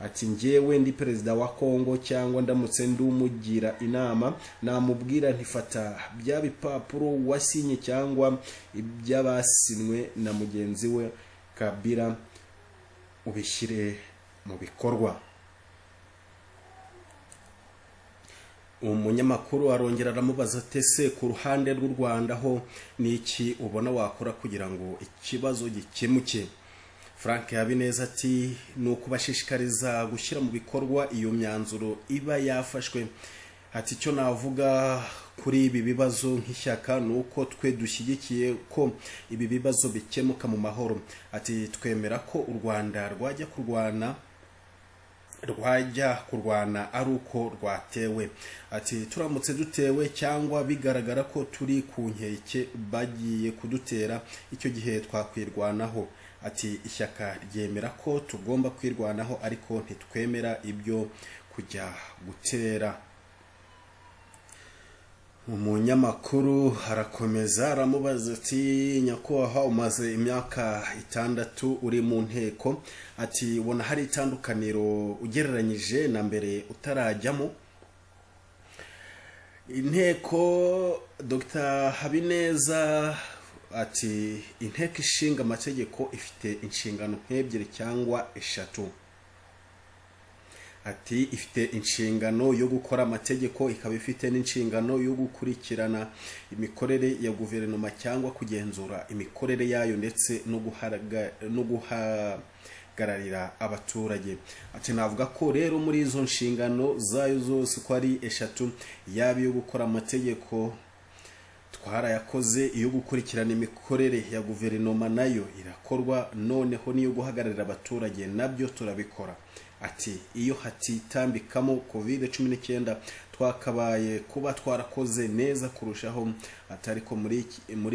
Ati njyewe ndi perezida wa Kongo cyangwa ndamutse ndumugira inama, namubwira ntifata bya bipapuro wasinye cyangwa ibyabasinwe na mugenzi we Kabila ubishyire mu bikorwa. Umunyamakuru arongera aramubaza ati ese ku ruhande rw'u Rwanda ho ni iki ubona wakora kugira ngo ikibazo gikemuke? Frank Habineza ati ni ukubashishikariza gushyira mu bikorwa iyo myanzuro iba yafashwe. Ati icyo navuga kuri ibi bibazo nk'ishyaka ni uko twe dushyigikiye ko ibi bibazo bikemuka mu mahoro. Ati twemera ko u Rwanda rwajya kurwana ari uko rwatewe. Ati turamutse dutewe cyangwa bigaragara ko turi ku nkeke bagiye kudutera, icyo gihe twakwirwanaho. Ati ishyaka ryemera ko tugomba kwirwanaho ariko ntitwemera ibyo kujya gutera. Umunyamakuru harakomeza aramubaza ati nyakubahwa umaze imyaka 6 uri mu nteko, ati ubona hari itandukaniro ugereranyije na mbere utarajyamo? Inteko Dr. Habineza ati inteko ishinga amategeko ifite inshingano nk'ebyiri cyangwa 3. Ati ifite inshingano yo gukora amategeko, ikaba ifite n'inshingano yo gukurikirana imikorere ya guverinoma cyangwa kugenzura imikorere yayo ndetse no guhagararira abaturage. Ati navuga ko rero muri izo nshingano zayo zose ko ari 3, yaba yo gukora amategeko twarayakoze, iyo gukurikirana imikorere ya guverinoma nayo irakorwa, noneho niyo guhagararira abaturage nabyo turabikora. Ati iyo hatitambikamo COVID-19 twakabaye kuba twarakoze neza kurushaho, atariko muri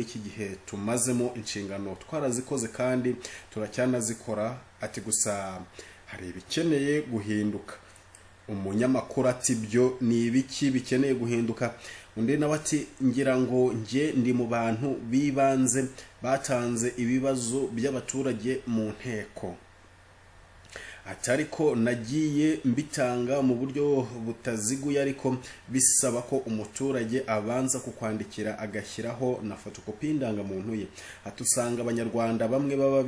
iki gihe tumazemo inshingano twarazikoze kandi turacyanazikora. Ati gusa hari ibikeneye guhinduka. Umunyamakuru ati byo ni ibiki bikeneye guhinduka? Undi nawe ati ngira ngo nge ndi mu bantu bibanze batanze ibibazo by'abaturage mu nteko. Atariko nagiye mbitanga mu buryo butaziguye, ariko bisaba ko umuturage abanza kukwandikira agashyiraho na fotokopi indangamuntu ye. Atusanga abanyarwanda bamwe baba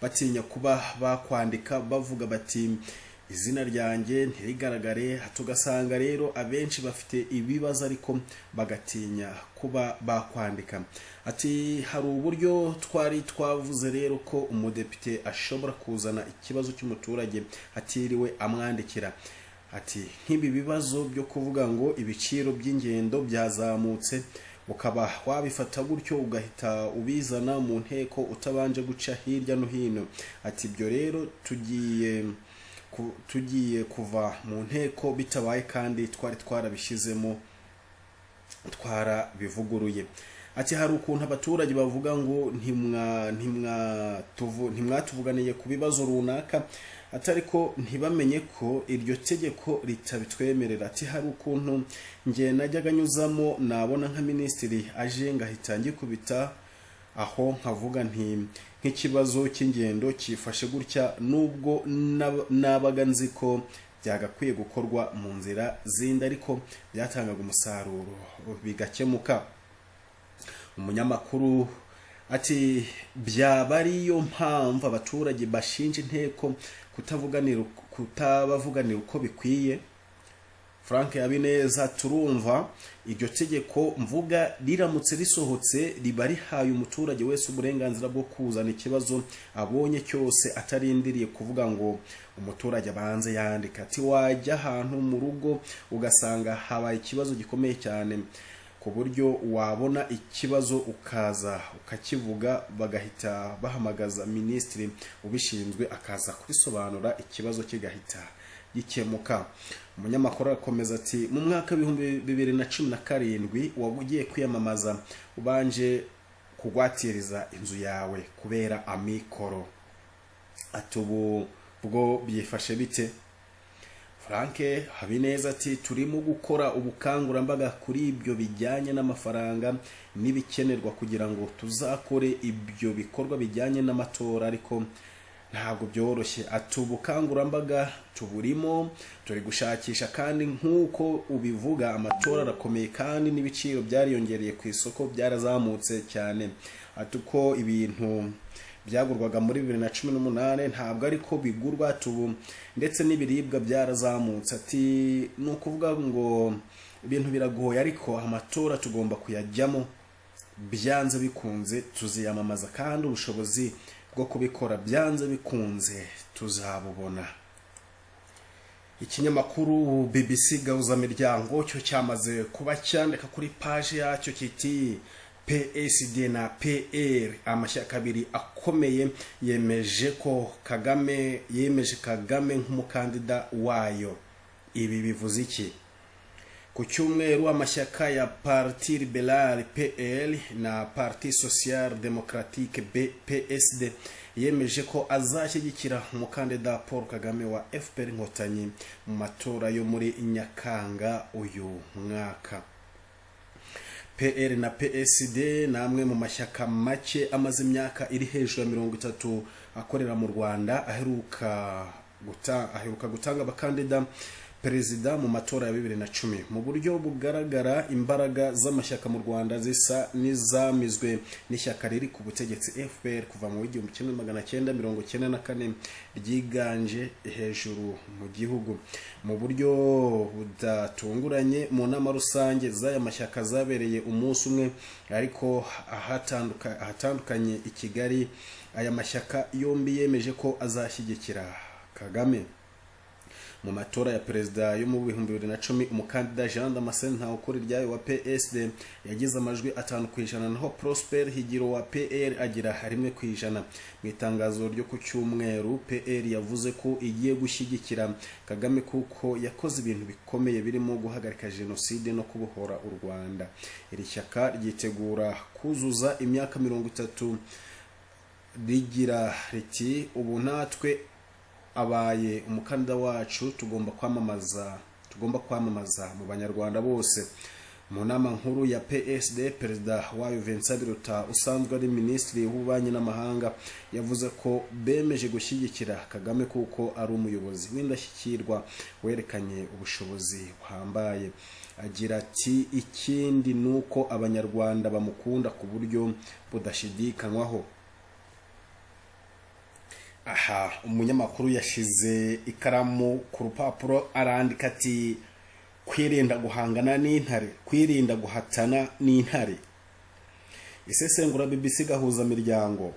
batinya kuba bakwandika, bavuga bati izina ryanjye ntirigaragare. Tugasanga rero abenshi bafite ibibazo ariko bagatinya kuba bakwandika. Ati hari uburyo twari twavuze rero ko umudepite ashobora kuzana ikibazo cy'umuturage atiriwe amwandikira. Ati nk'ibi bibazo byo kuvuga ngo ibiciro by'ingendo byazamutse, ukaba wabifata gutyo ugahita ubizana mu nteko utabanje guca hirya no hino. Ati ibyo rero tugiye kuva mu nteko bitabaye kandi twari twarabishizemo twarabivuguruye. Ati hari ukuntu abaturage bavuga ngo ntimwatuvuganiye ku bibazo runaka, atariko ntibamenye ko iryo tegeko ritabitwemerera. Ati hari ukuntu nge najyaga nyuzamo nabona nka minisitiri aje ngahita ngikubita aho nkavuga nk'ikibazo cy'ingendo cyifashe gutya, nubwo nabaga nzi ko byagakwiye gukorwa mu nzira zindi ariko byatangaga umusaruro bigakemuka. Umunyamakuru ati byaba ariyo mpamvu abaturage bashinja inteko kutabavuganira uko bikwiye. Frank Habineza turumva iryo tegeko mvuga riramutse risohotse riba rihaye umuturage wese uburenganzira bwo kuzana ikibazo abonye cyose atarindiriye kuvuga ngo umuturage abanze yandika. Ati wajya ahantu mu rugo ugasanga habaye ikibazo gikomeye cyane ku buryo wabona ikibazo ukaza ukakivuga, bagahita bahamagaza minisitiri ubishinzwe akaza kubisobanura, ikibazo kigahita gikemuka. Umunyamakuru arakomeza ati mu mwaka w'ibihumbi 2017 wabugiye kwiyamamaza ubanje kugwatiriza inzu yawe kubera amikoro. Ati ubu bwo byifashe bite? Frank Habineza ati turimo gukora ubukangurambaga kuri ibyo bijyanye n'amafaranga n'ibikenerwa kugira ngo tuzakore ibyo bikorwa bijyanye n'amatora, ariko ntabwo byoroshye. Ati ubukangurambaga tuburimo, turi gushakisha, kandi nk'uko ubivuga amatora arakomeye kandi n'ibiciro byariyongereye ku isoko, byarazamutse cyane. Ati uko ibintu byagurwaga muri 2018 ntabwo ariko bigurwa tubu, ndetse n'ibiribwa byarazamutse. Ati ni ukuvuga ngo ibintu biragoye, ariko amatora tugomba kuyajyamo byanze bikunze, tuziyamamaza kandi ubushobozi bwo kubikora byanze bikunze tuzabubona. Ikinyamakuru BBC Gahuzamiryango cyo cyamaze kuba cyandika kuri page yacyo kiti PSD na PR amashyaka abiri akomeye yemeje Kagame nk'umukandida wayo. Ibi bivuze iki? Ku cyumweru amashyaka ya Parti Liberal PL na Parti Social Democratique PSD yemeje ko azashyigikira umukandida Paul Kagame wa FPR Inkotanyi mu matora yo muri Nyakanga uyu mwaka. PR na PSD namwe mu mashyaka make amaze imyaka iri hejuru ya 30 akorera mu Rwanda, aheruka gutanga abakandida perezida mu matora ya 2010. Mu buryo bugaragara imbaraga z'amashyaka mu Rwanda zisa n'izamizwe n'ishyaka riri ku butegetsi FPR kuva mu 1994 ryiganje hejuru mu gihugu. Mu buryo budatunguranye mu nama rusange z'aya mashyaka zabereye umunsi umwe ariko ahatandukanye i Kigali, aya mashyaka yombi yemeje ko azashyigikira Kagame. Mu matora ya perezida yo mu 2010 umukandida Jean Damascene Ntawukuriryayo wa PSD yagize amajwi 5%, naho Prosper Higiro wa PR agira 1%. Mu itangazo ryo ku cyumweru PR yavuze ko igiye gushyigikira Kagame kuko yakoze ibintu bikomeye birimo guhagarika jenoside no kubohora u Rwanda. Iri shyaka ryitegura kuzuza imyaka 30 rigira riti ubu natwe abaye umukandida wacu tugomba kwamamaza mu banyarwanda bose. Mu nama nkuru ya PSD perezida wayo Vincent Biruta usanzwe ari minisitiri w'ububanyi n'amahanga yavuze ko bemeje gushyigikira Kagame kuko ari umuyobozi w'indashyikirwa werekanye ubushobozi buhambaye. Agira ati ikindi nuko abanyarwanda bamukunda ku buryo budashidikanywaho. Aha umunyamakuru yashize ikaramu ku rupapuro arandika ati kwirinda guhangana n'intare, kwirinda guhatana n'intare. Isesengura BBC Gahuzamiryango.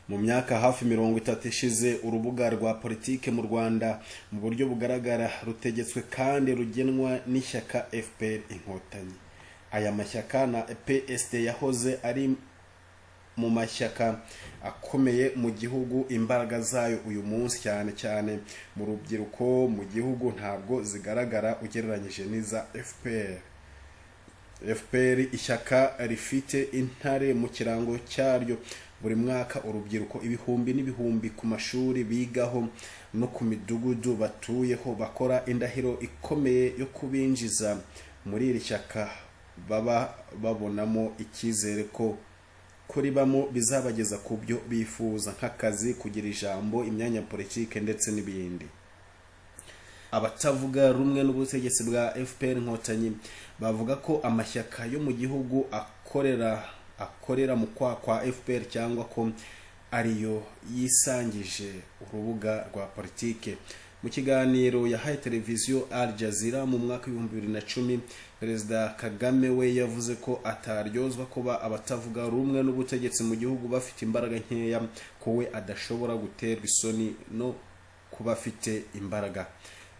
Mu myaka hafi 30 ishize urubuga rwa politike mu Rwanda mu buryo bugaragara rutegetswe kandi rugenwa n'ishyaka FPR Inkotanyi. Aya mashyaka na PSD yahoze ari mu mashyaka akomeye mu gihugu. Imbaraga zayo uyu munsi cyane cyane mu rubyiruko mu gihugu ntabwo zigaragara ugereranyije n'iza FPR. FPR ishyaka rifite intare mu kirango cyaryo. Buri mwaka urubyiruko ibihumbi n'ibihumbi ku mashuri bigaho no ku midugudu batuyeho bakora indahiro ikomeye yo kubinjiza muri iri shyaka. Baba babonamo icyizere ko kuri bamo bizabageza ku byo bifuza nk'akazi, kugira ijambo, imyanya politike ndetse n'ibindi. Abatavuga rumwe n'ubutegetsi bwa FPR Inkotanyi bavuga ko amashyaka yo mu gihugu akorera mu kwa FPR cyangwa ko ariyo yisangije urubuga rwa politike. Mu kiganiro yahaye televiziyo Al Jazeera mu mwaka wa 2010, Perezida Kagame we yavuze ko ataryozwa kuba abatavuga rumwe n'ubutegetsi mu gihugu bafite imbaraga nkeya, ko we adashobora guterwa isoni no kuba afite imbaraga.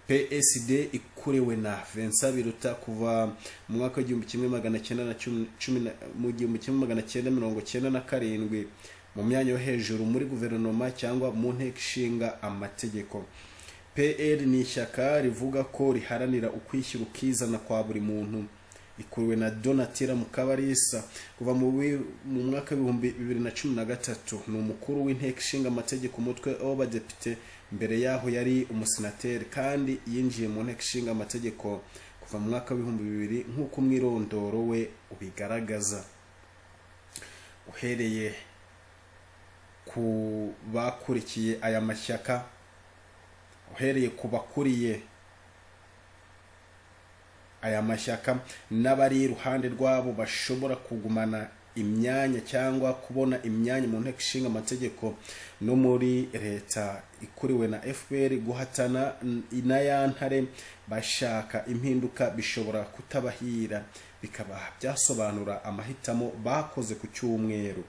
PSD ikurewe na Vincent Biruta kuva mu mwaka wa 1997 mu myanya yo hejuru muri guverinoma cyangwa mu nteko ishinga amategeko. PL ni ishyaka rivuga ko riharanira ukwishyira ukizana kwa buri muntu. Ikuriwe na Donatilla Mukabalisa kuva mu mwaka w'ibihumbi 2013. Ni umukuru w'inteko ishinga amategeko umutwe w'abadepite, mbere yaho yari umusenateri kandi yinjiye mu nteko ishinga amategeko kuva mu mwaka w'ibihumbi 2000 nk'uko umwirondoro we ubigaragaza. Uhereye ku bakurikiye aya mashyaka, uhereye ku bakuriye aya mashyaka n'abari iruhande rwabo bashobora kugumana imyanya cyangwa kubona imyanya mu nteko ishinga amategeko no muri leta ikuriwe na FPR, guhatana n'ayantare bashaka impinduka bishobora kutabahira, bikaba byasobanura amahitamo bakoze ku cyumweru.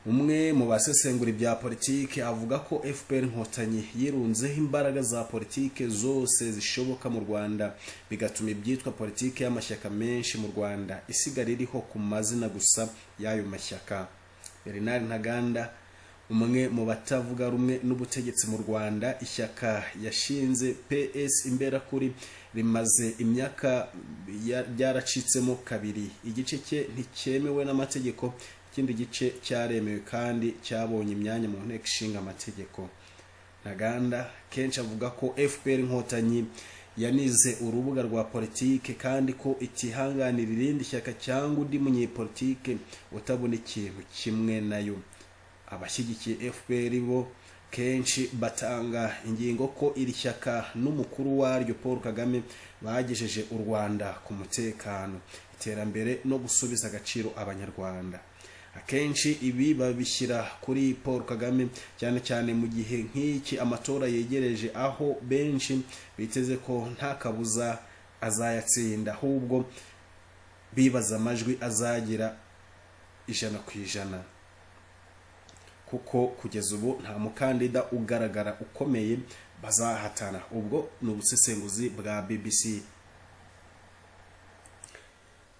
Umwe mu basesengura ibya politike avuga ko FPR Inkotanyi yirunzeho imbaraga za politike zose zishoboka mu Rwanda, bigatuma ibyitwa politike y'amashyaka menshi mu Rwanda isigara iriho ku mazina gusa y'ayo mashyaka. Bernard Ntaganda, umwe mu batavuga rumwe n'ubutegetsi mu Rwanda, ishyaka yashinze PS Imberakuri rimaze imyaka ryaracitsemo kabiri. Igice cye nticyemewe n'amategeko, ikindi gice cyaremewe kandi cyabonye imyanya mu nteko ishinga amategeko. Ntaganda kenshi avuga ko FPR Inkotanyi yanize urubuga rwa politike kandi ko itihanganira irindi shyaka cyangwa undi munyepolitike utabona ikintu kimwe nayo. Abashyigikiye FPR bo kenshi batanga ingingo ko iri shyaka n'umukuru waryo Paul Kagame bagejeje u Rwanda ku mutekano, iterambere no gusubiza agaciro abanyarwanda. Akenshi ibi babishyira kuri Paul Kagame cyane cyane mu gihe nk'iki amatora yegereje, aho benshi biteze ko nta kabuza azayatsinda, ahubwo bibaza amajwi azagira 100%, kuko kugeza ubu nta mukandida ugaragara ukomeye bazahatana. Ubwo ni ubusesenguzi bwa BBC.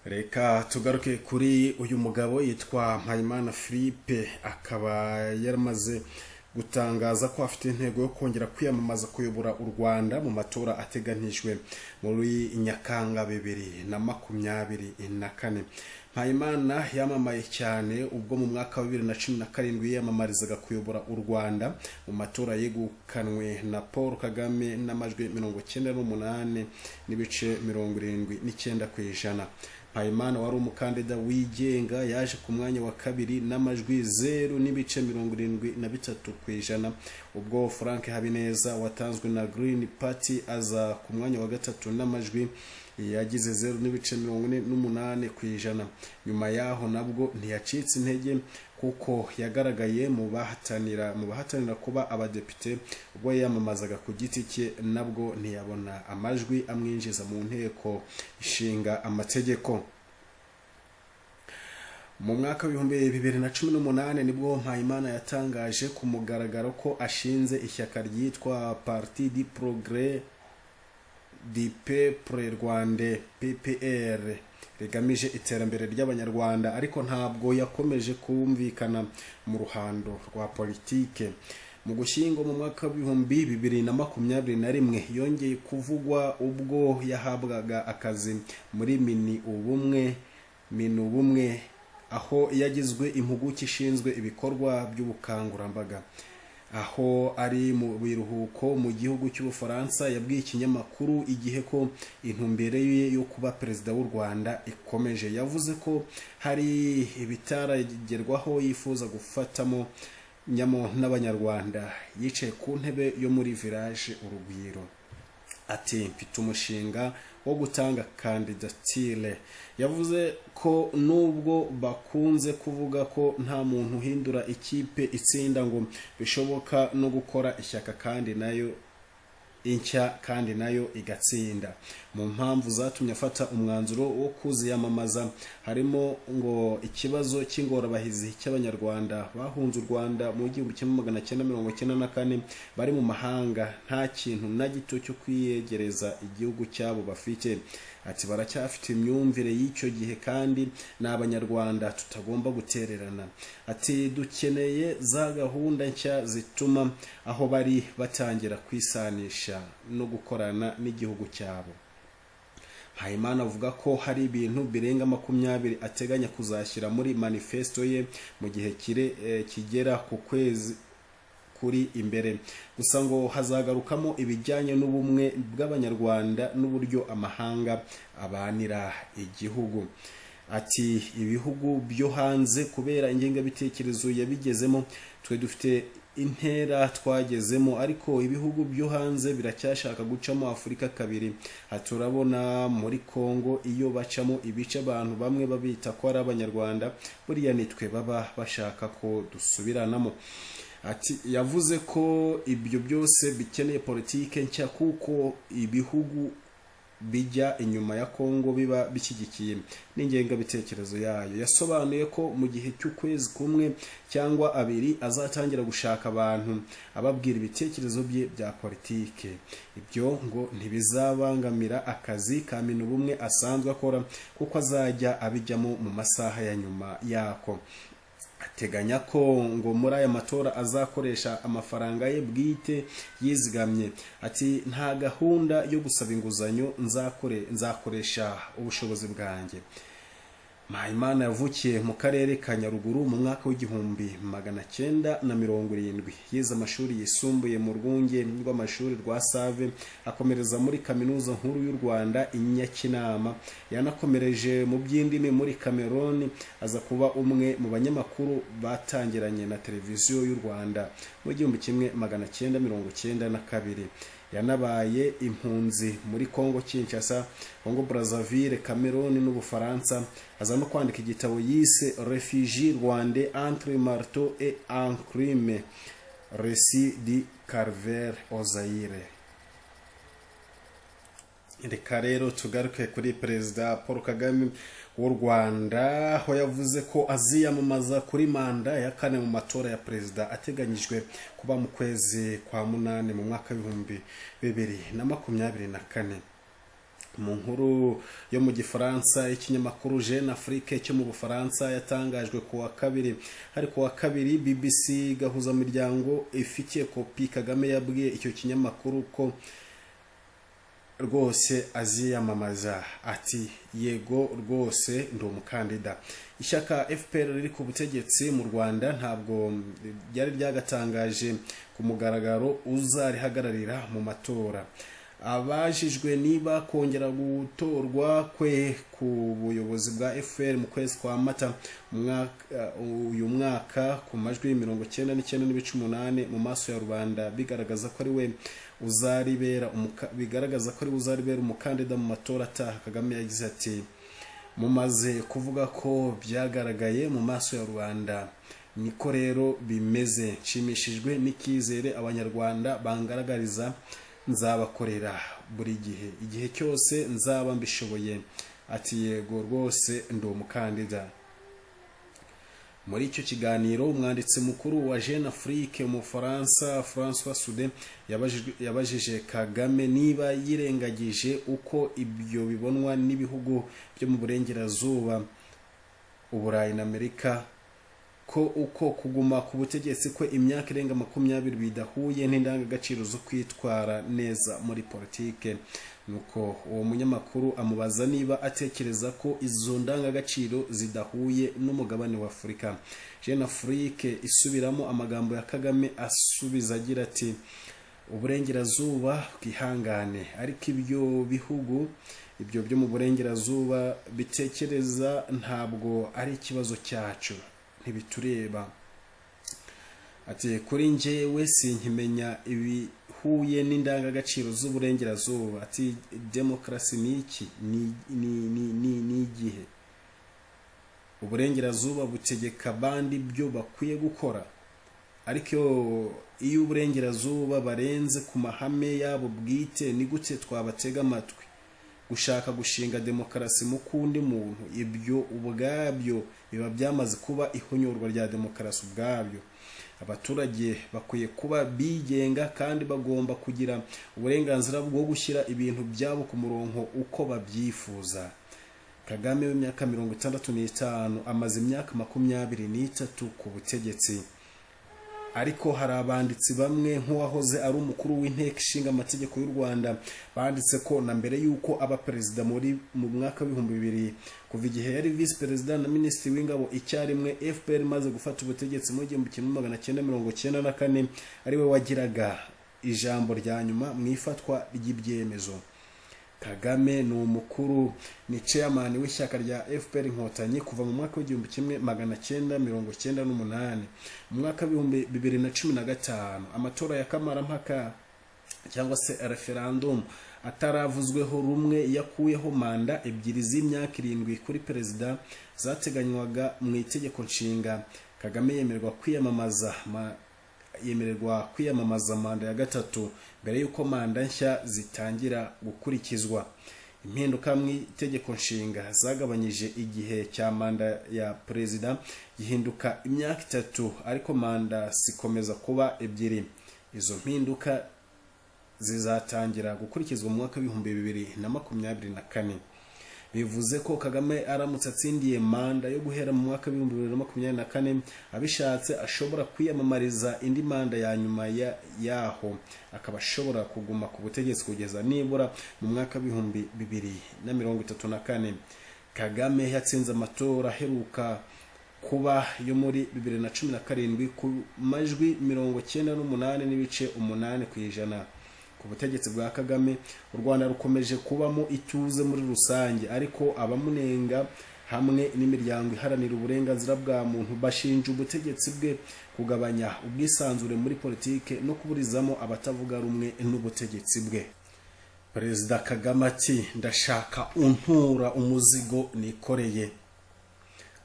Reka tugaruke kuri uyu mugabo yitwa Mpayimana Philippe, akaba yaramaze gutangaza ko afite intego yo kongera kwiyamamaza kuyobora u Rwanda mu matora ateganijwe muri Nyakanga 2024. Mpayimana yamamaye cyane ubwo mu mwaka wa 2017 yiyamamarizaga kuyobora u Rwanda mu matora yegukanwe na Paul Kagame n'amajwi 98.79%. Mpayimana wari umukandida wigenga yaje ku mwanya wa kabiri n'amajwi 0.73%, ubwo Frank Habineza watanzwe na Green Party aza ku mwanya wa gatatu n'amajwi yagize 0.48%. Nyuma yaho nabwo ntiyacitse intege kuko yagaragaye mu bahatanira kuba abadepite, ubwo yamamazaga ku giti cye nabwo ntiyabona amajwi amwinjiza mu nteko ishinga amategeko. Mu mwaka wa 2018 nibwo Mpayimana yatangaje ku mugaragaro ko ashinze ishyaka ryitwa Parti du Progrès du Peuple Rwandais PPR, rigamije iterambere ry'abanyarwanda, ariko ntabwo yakomeje kumvikana mu ruhando rwa politike. Mu Gushyingo mu mwaka wa 2021 yongeye kuvugwa ubwo yahabwaga akazi muri Mini Ubumwe, aho yagizwe impuguke ishinzwe ibikorwa by'ubukangurambaga. Aho ari mu biruhuko mu gihugu cy'Ubufaransa, yabwiye ikinyamakuru Igihe ko intumbero ye yo kuba perezida w'u Rwanda ikomeje. Yavuze ko hari ibitaragerwaho yifuza gufatamo nyamo n'abanyarwanda. Yicaye ku ntebe yo muri Village Urugwiro, ati mfite umushinga wo gutanga kandidatire. Yavuze ko nubwo bakunze kuvuga ko nta muntu uhindura ikipe itsinda, ngo bishoboka no gukora ishyaka kandi nayo igatsinda. Mu mpamvu zatumye afata umwanzuro wo kuziyamamaza harimo ngo ikibazo cy'ingorabahizi cy'abanyarwanda bahunze u Rwanda mu 1994 bari mu mahanga, nta kintu na gito cyo kwiyegereza igihugu cyabo bafite. ati baracyafite imyumvire y'icyo gihe kandi n'abanyarwanda tutagomba gutererana. Ati dukeneye za gahunda nshya zituma aho bari batangira kwisanisha no gukorana n'igihugu cyabo. Mpayimana avuga ko hari ibintu birenga 20 ateganya kuzashyira muri manifesto ye mu gihe kigera ku kwezi kuri imbere. Gusa ngo hazagarukamo ibijyanye n'ubumwe bw'abanyarwanda n'uburyo amahanga abanira igihugu. Ati ibihugu byo hanze kubera ingengabitekerezo yabigezemo, twe dufite intera twagezemo, ariko ibihugu byo hanze biracyashaka gucamo Afurika kabiri. Turabona muri Kongo iyo bacamo ibice abantu bamwe babita ko ari abanyarwanda, buriya nitwe baba bashaka ko dusubiranamo. Ati yavuze ko ibyo byose bikeneye politike nshya kuko ibihugu bijya inyuma ya Kongo biba bishyigikiye n'ingengabitekerezo yayo. Yasobanuye ko mu gihe cy'ukwezi kumwe cyangwa abiri azatangira gushaka abantu ababwira ibitekerezo bye bya politike. Ibyo ngo ntibizabangamira akazi ka Minubumwe asanzwe akora kuko azajya abijyamo mu masaha ya nyuma yako. Ateganya ko ngo muri aya matora azakoresha amafaranga ye bwite yizigamye. Ati nta gahunda yo gusaba inguzanyo nzakoresha ubushobozi bwanjye. Mpayimana yavukiye mu karere ka Nyaruguru mu mwaka w'1970. Yize amashuri yisumbuye mu rwunge rw'amashuri rwa Save, akomereza muri Kaminuza Nkuru y'u Rwanda i Nyakinama. Yanakomereje mu by'indimi muri Cameroon, aza kuba umwe mu banyamakuru batangiranye na televiziyo y'u Rwanda mu 1992. Yanabaye impunzi muri Kongo Kinshasa, Kongo Brazzaville, Cameroon n'Ubufaransa. Aza no kwandika igitabo yise Réfugiés rwandais entre marteau et enclume, récit du calvaire au Zaïre. Reka rero tugaruke kuri Perezida Paul Kagame w'u Rwanda, aho yavuze ko aziyamamaza kuri manda ya 4 mu matora ya perezida ateganyijwe kuba mu kwezi kwa 8 mu mwaka w'2024. Mu nkuru yo mu Gifaransa, ikinyamakuru Jeune Afrique cyo mu Bufaransa yatangajwe ku wa kabiri. Hari ku wa kabiri BBC gahuza miryango ifitiye kopi Kagame yabwiye icyo kinyamakuru ko rwose aziyamamaza. Ati yego rwose ndi umukandida. Ishyaka FPR riri ku butegetsi mu Rwanda ntabwo ryari ryagatangaje ku mugaragaro uzarihagararira mu matora. Abajijwe niba kongera gutorwa kwe ku buyobozi bwa FPR mu kwezi kwa Mata uyu mwaka ku majwi 99.8 mu maso ya rubanda bigaragaza ko ari we uzaribera umukandida mu matora ataha, Kagame yagize ati mumaze kuvuga ko byagaragaye mu maso ya rubanda, niko rero bimeze. Nshimishijwe n'ikizere abanyarwanda bangaragariza, nzabakorera buri igihe cyose nzaba mbishoboye. Ati yego rwose ndi umukandida. Muri icyo kiganiro umwanditsi mukuru wa Jeune Afrique mu Faransa François Soudet yabajije Kagame niba yirengagije uko ibyo bibonwa n'ibihugu byo mu burengerazuba, Uburayi na Amerika, ko uko kuguma ku butegetsi kwe imyaka irenga 20 bidahuye n'indangagaciro zo kwitwara neza muri politike. Nuko uwo munyamakuru amubaza niba atekereza ko izo ndangagaciro zidahuye n'umugabane wa Afurika. Jeune Afrique isubiramo amagambo ya Kagame asubiza agira ati uburengerazuba bwihangane, ariko ibyo bihugu ibyo byo mu burengerazuba bitekereza ntabwo ari ikibazo cyacu, ntibitureba. Ati kuri njyewe sinkimenya ibihuye n'indangagaciro z'uburengerazuba. Ati demokarasi ni iki? Ni igihe uburengerazuba butegeka bandi byo bakwiye gukora, ariko iyo uburengerazuba barenze ku mahame yabo bwite, ni gute twabatega amatwi? Gushaka gushinga demokarasi mu kundi muntu, ibyo ubwabyo biba byamaze kuba ihonyorwa rya demokarasi ubwabyo. abaturage bakwiye kuba bigenga kandi bagomba kugira uburenganzira bwo gushyira ibintu byabo ku murongo uko babyifuza. Kagame w'imyaka 65 amaze imyaka 23 ku butegetsi, ariko hari abanditsi bamwe nk'uwahoze ari umukuru w'inteko ishinga amategeko y'u Rwanda banditse ko na mbere y'uko aba perezida mu mwaka w'2000 kuva igihe yari vice perezida na minisitiri w'ingabo icyarimwe, FPR maze gufata ubutegetsi mu 1994 ariwe wagiraga ijambo rya nyuma mu ifatwa ry'ibyemezo. Kagame ni chairman w'ishyaka rya FPR Inkotanyi kuva mu mwaka w'1998. Mu mwaka w'2015 amatora ya kamarampaka cyangwa se referendum ataravuzweho rumwe yakuyeho manda ebyiri z'imyaka 7 kuri perezida zateganywaga mu itegeko nshinga. Kagame yemererwa kwiyamamaza manda ya gatatu mbere y'uko manda nshya zitangira gukurikizwa. Impinduka mu itegeko nshinga zagabanyije igihe cya manda ya perezida gihinduka imyaka 3, ariko manda zikomeza kuba ebyiri. Izo mpinduka zizatangira gukurikizwa mu mwaka w'2024. Bivuze ko Kagame aramutse atsindiye manda yo guhera mu mwaka w'2024 abishatse ashobora kwiyamamariza indi manda ya nyuma yaho, akaba ashobora kuguma ku butegetsi kugeza nibura mu mwaka w'2034. Kagame yatsinze amatora aheruka kuba yo muri 2017 ku majwi 98.8%. Ku butegetsi bwa Kagame u Rwanda rukomeje kubamo ituze muri rusange, ariko abamunenga hamwe n'imiryango iharanira uburenganzira bwa muntu bashinja ubutegetsi bwe kugabanya ubwisanzure muri politike no kuburizamo abatavuga rumwe n'ubutegetsi bwe. Perezida Kagame ati ndashaka untura umuzigo nikoreye.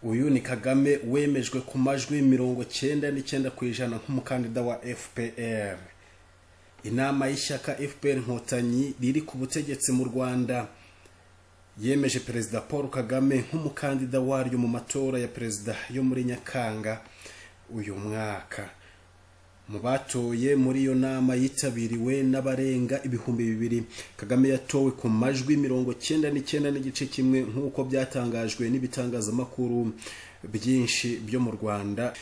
Uyu ni Kagame wemejwe ku majwi 99% nk'umukandida wa FPR. Inama y'ishyaka FPR Inkotanyi riri ku butegetsi mu Rwanda yemeje Perezida Paul Kagame nk'umukandida waryo mu matora ya perezida yo muri Nyakanga uyu mwaka. Mu batoye muri iyo nama yitabiriwe n'abarenga 2,000, Kagame yatowe ku majwi 99.1% nk'uko byatangajwe n'ibitangazamakuru byinshi byo mu Rwanda.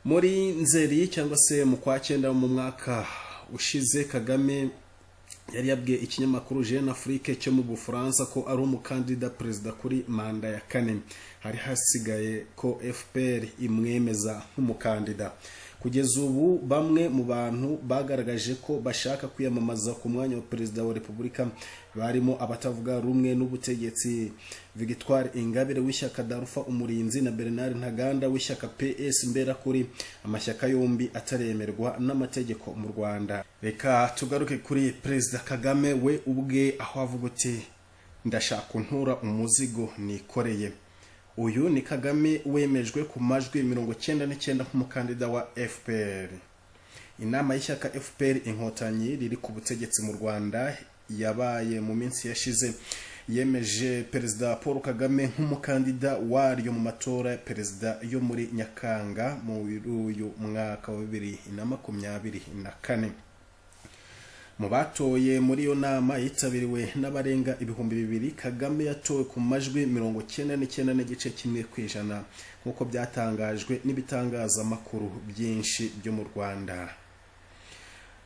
Muri Nzeri cyangwa se mu kwa 9 mu mwaka ushize, Kagame yari yabwiye ikinyamakuru Jeune Afrique cyo mu Bufaransa ko ari umukandida perezida kuri manda ya 4. Hari hasigaye ko FPR imwemeza nk'umukandida. Kugeza ubu bamwe mu bantu bagaragaje ko bashaka kwiyamamaza ku mwanya wa perezida wa Repubulika barimo abatavuga rumwe n'ubutegetsi Victoire Ingabire w'ishyaka Darufa Umurinzi na Bernard Ntaganda w'ishyaka PS Imberakuri, amashyaka yombi ataremerwa n'amategeko mu Rwanda. Reka tugaruke kuri Perezida Kagame we ubwe aho avuga ati ndashaka untura umuzigo nikoreye. Uyu ni Kagame wemejwe ku majwi 99% nk'umukandida wa FPR. Inama y'ishyaka FPR Inkotanyi riri ku butegetsi mu Rwanda yabaye mu minsi yashize yemeje Perezida Paul Kagame nk'umukandida waryo mu matora ya perezida yo muri Nyakanga mu uyu mwaka wa 2024. Mu batoye muri iyo nama yitabiriwe n'abarenga 2,000, Kagame yatowe ku majwi 99.1% nk'uko byatangajwe n'ibitangazamakuru byinshi byo mu Rwanda.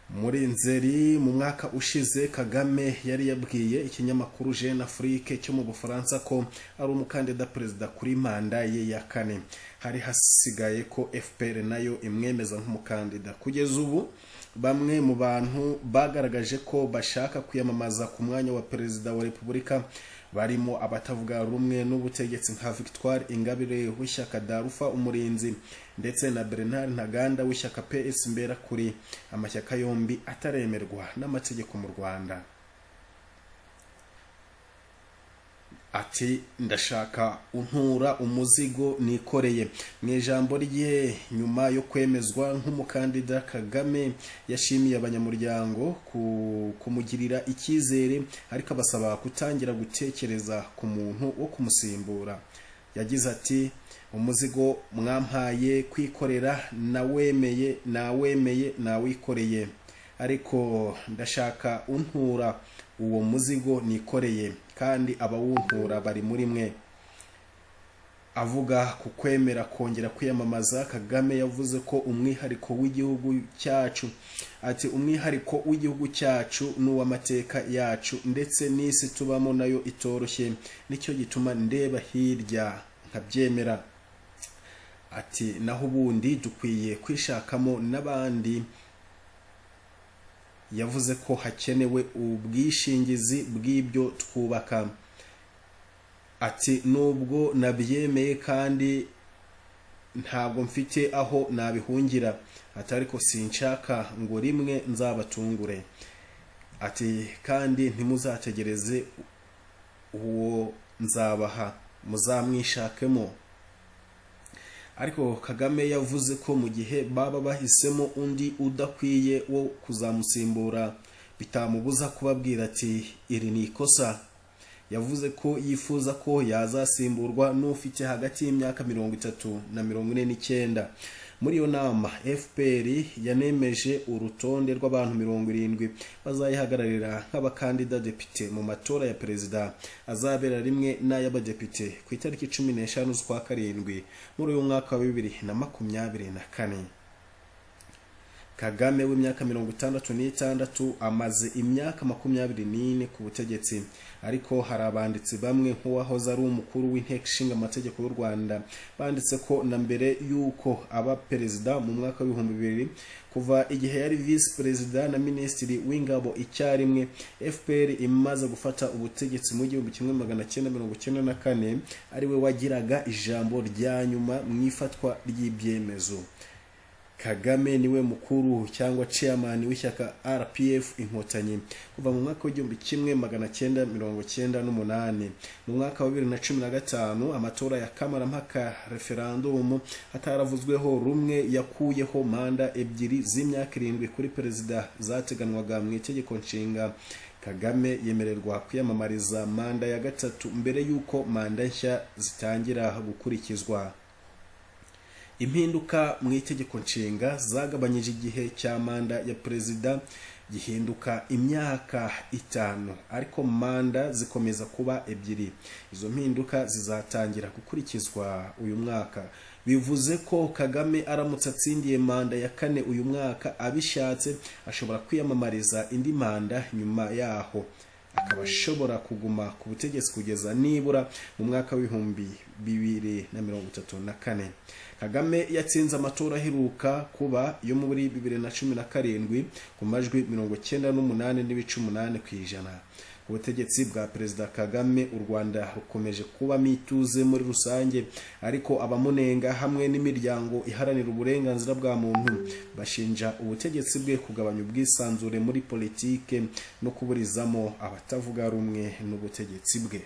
Muri Nzeri mu mwaka ushize, Kagame yari yabwiye ikinyamakuru Jeune Afrique cyo mu Bufaransa ko ari umukandida perezida kuri manda ye ya 4. Hari hasigaye ko FPR nayo imwemeza nk'umukandida. Kugeza ubu bamwe mu bantu bagaragaje ko bashaka kwiyamamaza ku mwanya wa perezida wa Repubulika barimo abatavuga rumwe n'ubutegetsi nka Victoire Ingabire w'ishyaka Darufa Umurinzi ndetse na Bernard Ntaganda w'ishyaka PS Imberakuri, amashyaka yombi ataremerwa n'amategeko mu Rwanda. Ati ndashaka untura umuzigo nikoreye. Mu ijambo rye nyuma yo kwemezwa nk'umukandida, Kagame yashimiye abanyamuryango kumugirira icyizere, ariko abasaba kutangira gutekereza ku muntu wo kumusimbura. yagize ati umuzigo mwampaye kwikorera nawemeye nawikoreye, ariko ndashaka untura uwo muzigo nikoreye, kandi abawuntura bari muri mwe. Avuga ku kwemera kongera kwiyamamaza, Kagame yavuze ko umwihariko w'igihugu cyacu, ati umwihariko w'igihugu cyacu n'uw'amateka yacu ndetse n'isi tubamo nayo itoroshye, nicyo gituma ndeba hirya nkabyemera. Ati naho ubundi dukwiye kwishakamo n'abandi. Yavuze ko hakenewe ubwishingizi bw'ibyo twubaka. Ati nubwo nabyemeye kandi ntabwo mfite aho nabihungira, ati ariko sinshaka ngo rimwe nzabatungure. Ati kandi ntimuzategereze uwo nzabaha, muzamwishakemo. Ariko Kagame yavuze ko mu gihe baba bahisemo undi udakwiye wo kuzamusimbura, bitamubuza kubabwira ati iri ni ikosa. Yavuze ko yifuza ko yazasimburwa n'ufite hagati y'imyaka 30 na 49. Muri iyo nama FPR yanemeje urutonde rw'abantu 70 bazayihagararira nk'abakandida depite mu matora ya perezida azabera rimwe n'ay'abadepite ku itariki 15 z'ukwa karindwi muri uyu mwaka wa 2024. Kagame w'imyaka 66 amaze imyaka 24 ku butegetsi, ariko hari abanditsi bamwe nk'uwahoze ari umukuru w'inteko ishinga amategeko y'u Rwanda banditse ko na mbere yuko aba perezida mu mwaka wa 2000, kuva igihe yari vice perezida na minisitiri w'ingabo icyarimwe, FPR imaze gufata ubutegetsi mu 1994, ariwe wagiraga ijambo rya nyuma mu ifatwa ry'ibyemezo. Kagame niwe mukuru cyangwa chairman w'ishyaka RPF Inkotanyi kuva mu mwaka w'1998. Mu mwaka wa 2015 amatora ya kamarampaka referendum ataravuzweho rumwe yakuyeho manda ebyiri z'imyaka 7 kuri perezida zateganwaga mu itegeko nshinga. Kagame yemererwa kwiyamamariza manda ya gatatu mbere yuko manda nshya zitangira gukurikizwa. Impinduka mu itegeko nshinga zagabanyije igihe cya manda ya perezida gihinduka imyaka 5, ariko manda zikomeza kuba ebyiri. Izo mpinduka zizatangira gukurikizwa uyu mwaka. Bivuze ko Kagame aramutse atsindiye manda ya 4 uyu mwaka, abishatse ashobora kwiyamamariza indi manda nyuma yaho, akaba ashobora kuguma ku butegetsi kugeza nibura mu mwaka w'2034. Kagame yatsinze amatora aheruka kuba yo muri 2017 ku majwi 98.8%. Ubutegetsi bwa perezida Kagame u Rwanda rukomeje kuba mituze muri rusange, ariko abamunenga hamwe n'imiryango iharanira uburenganzira bwa muntu bashinja ubutegetsi bwe kugabanya ubwisanzure muri politike no kuburizamo abatavuga rumwe n'ubutegetsi bwe.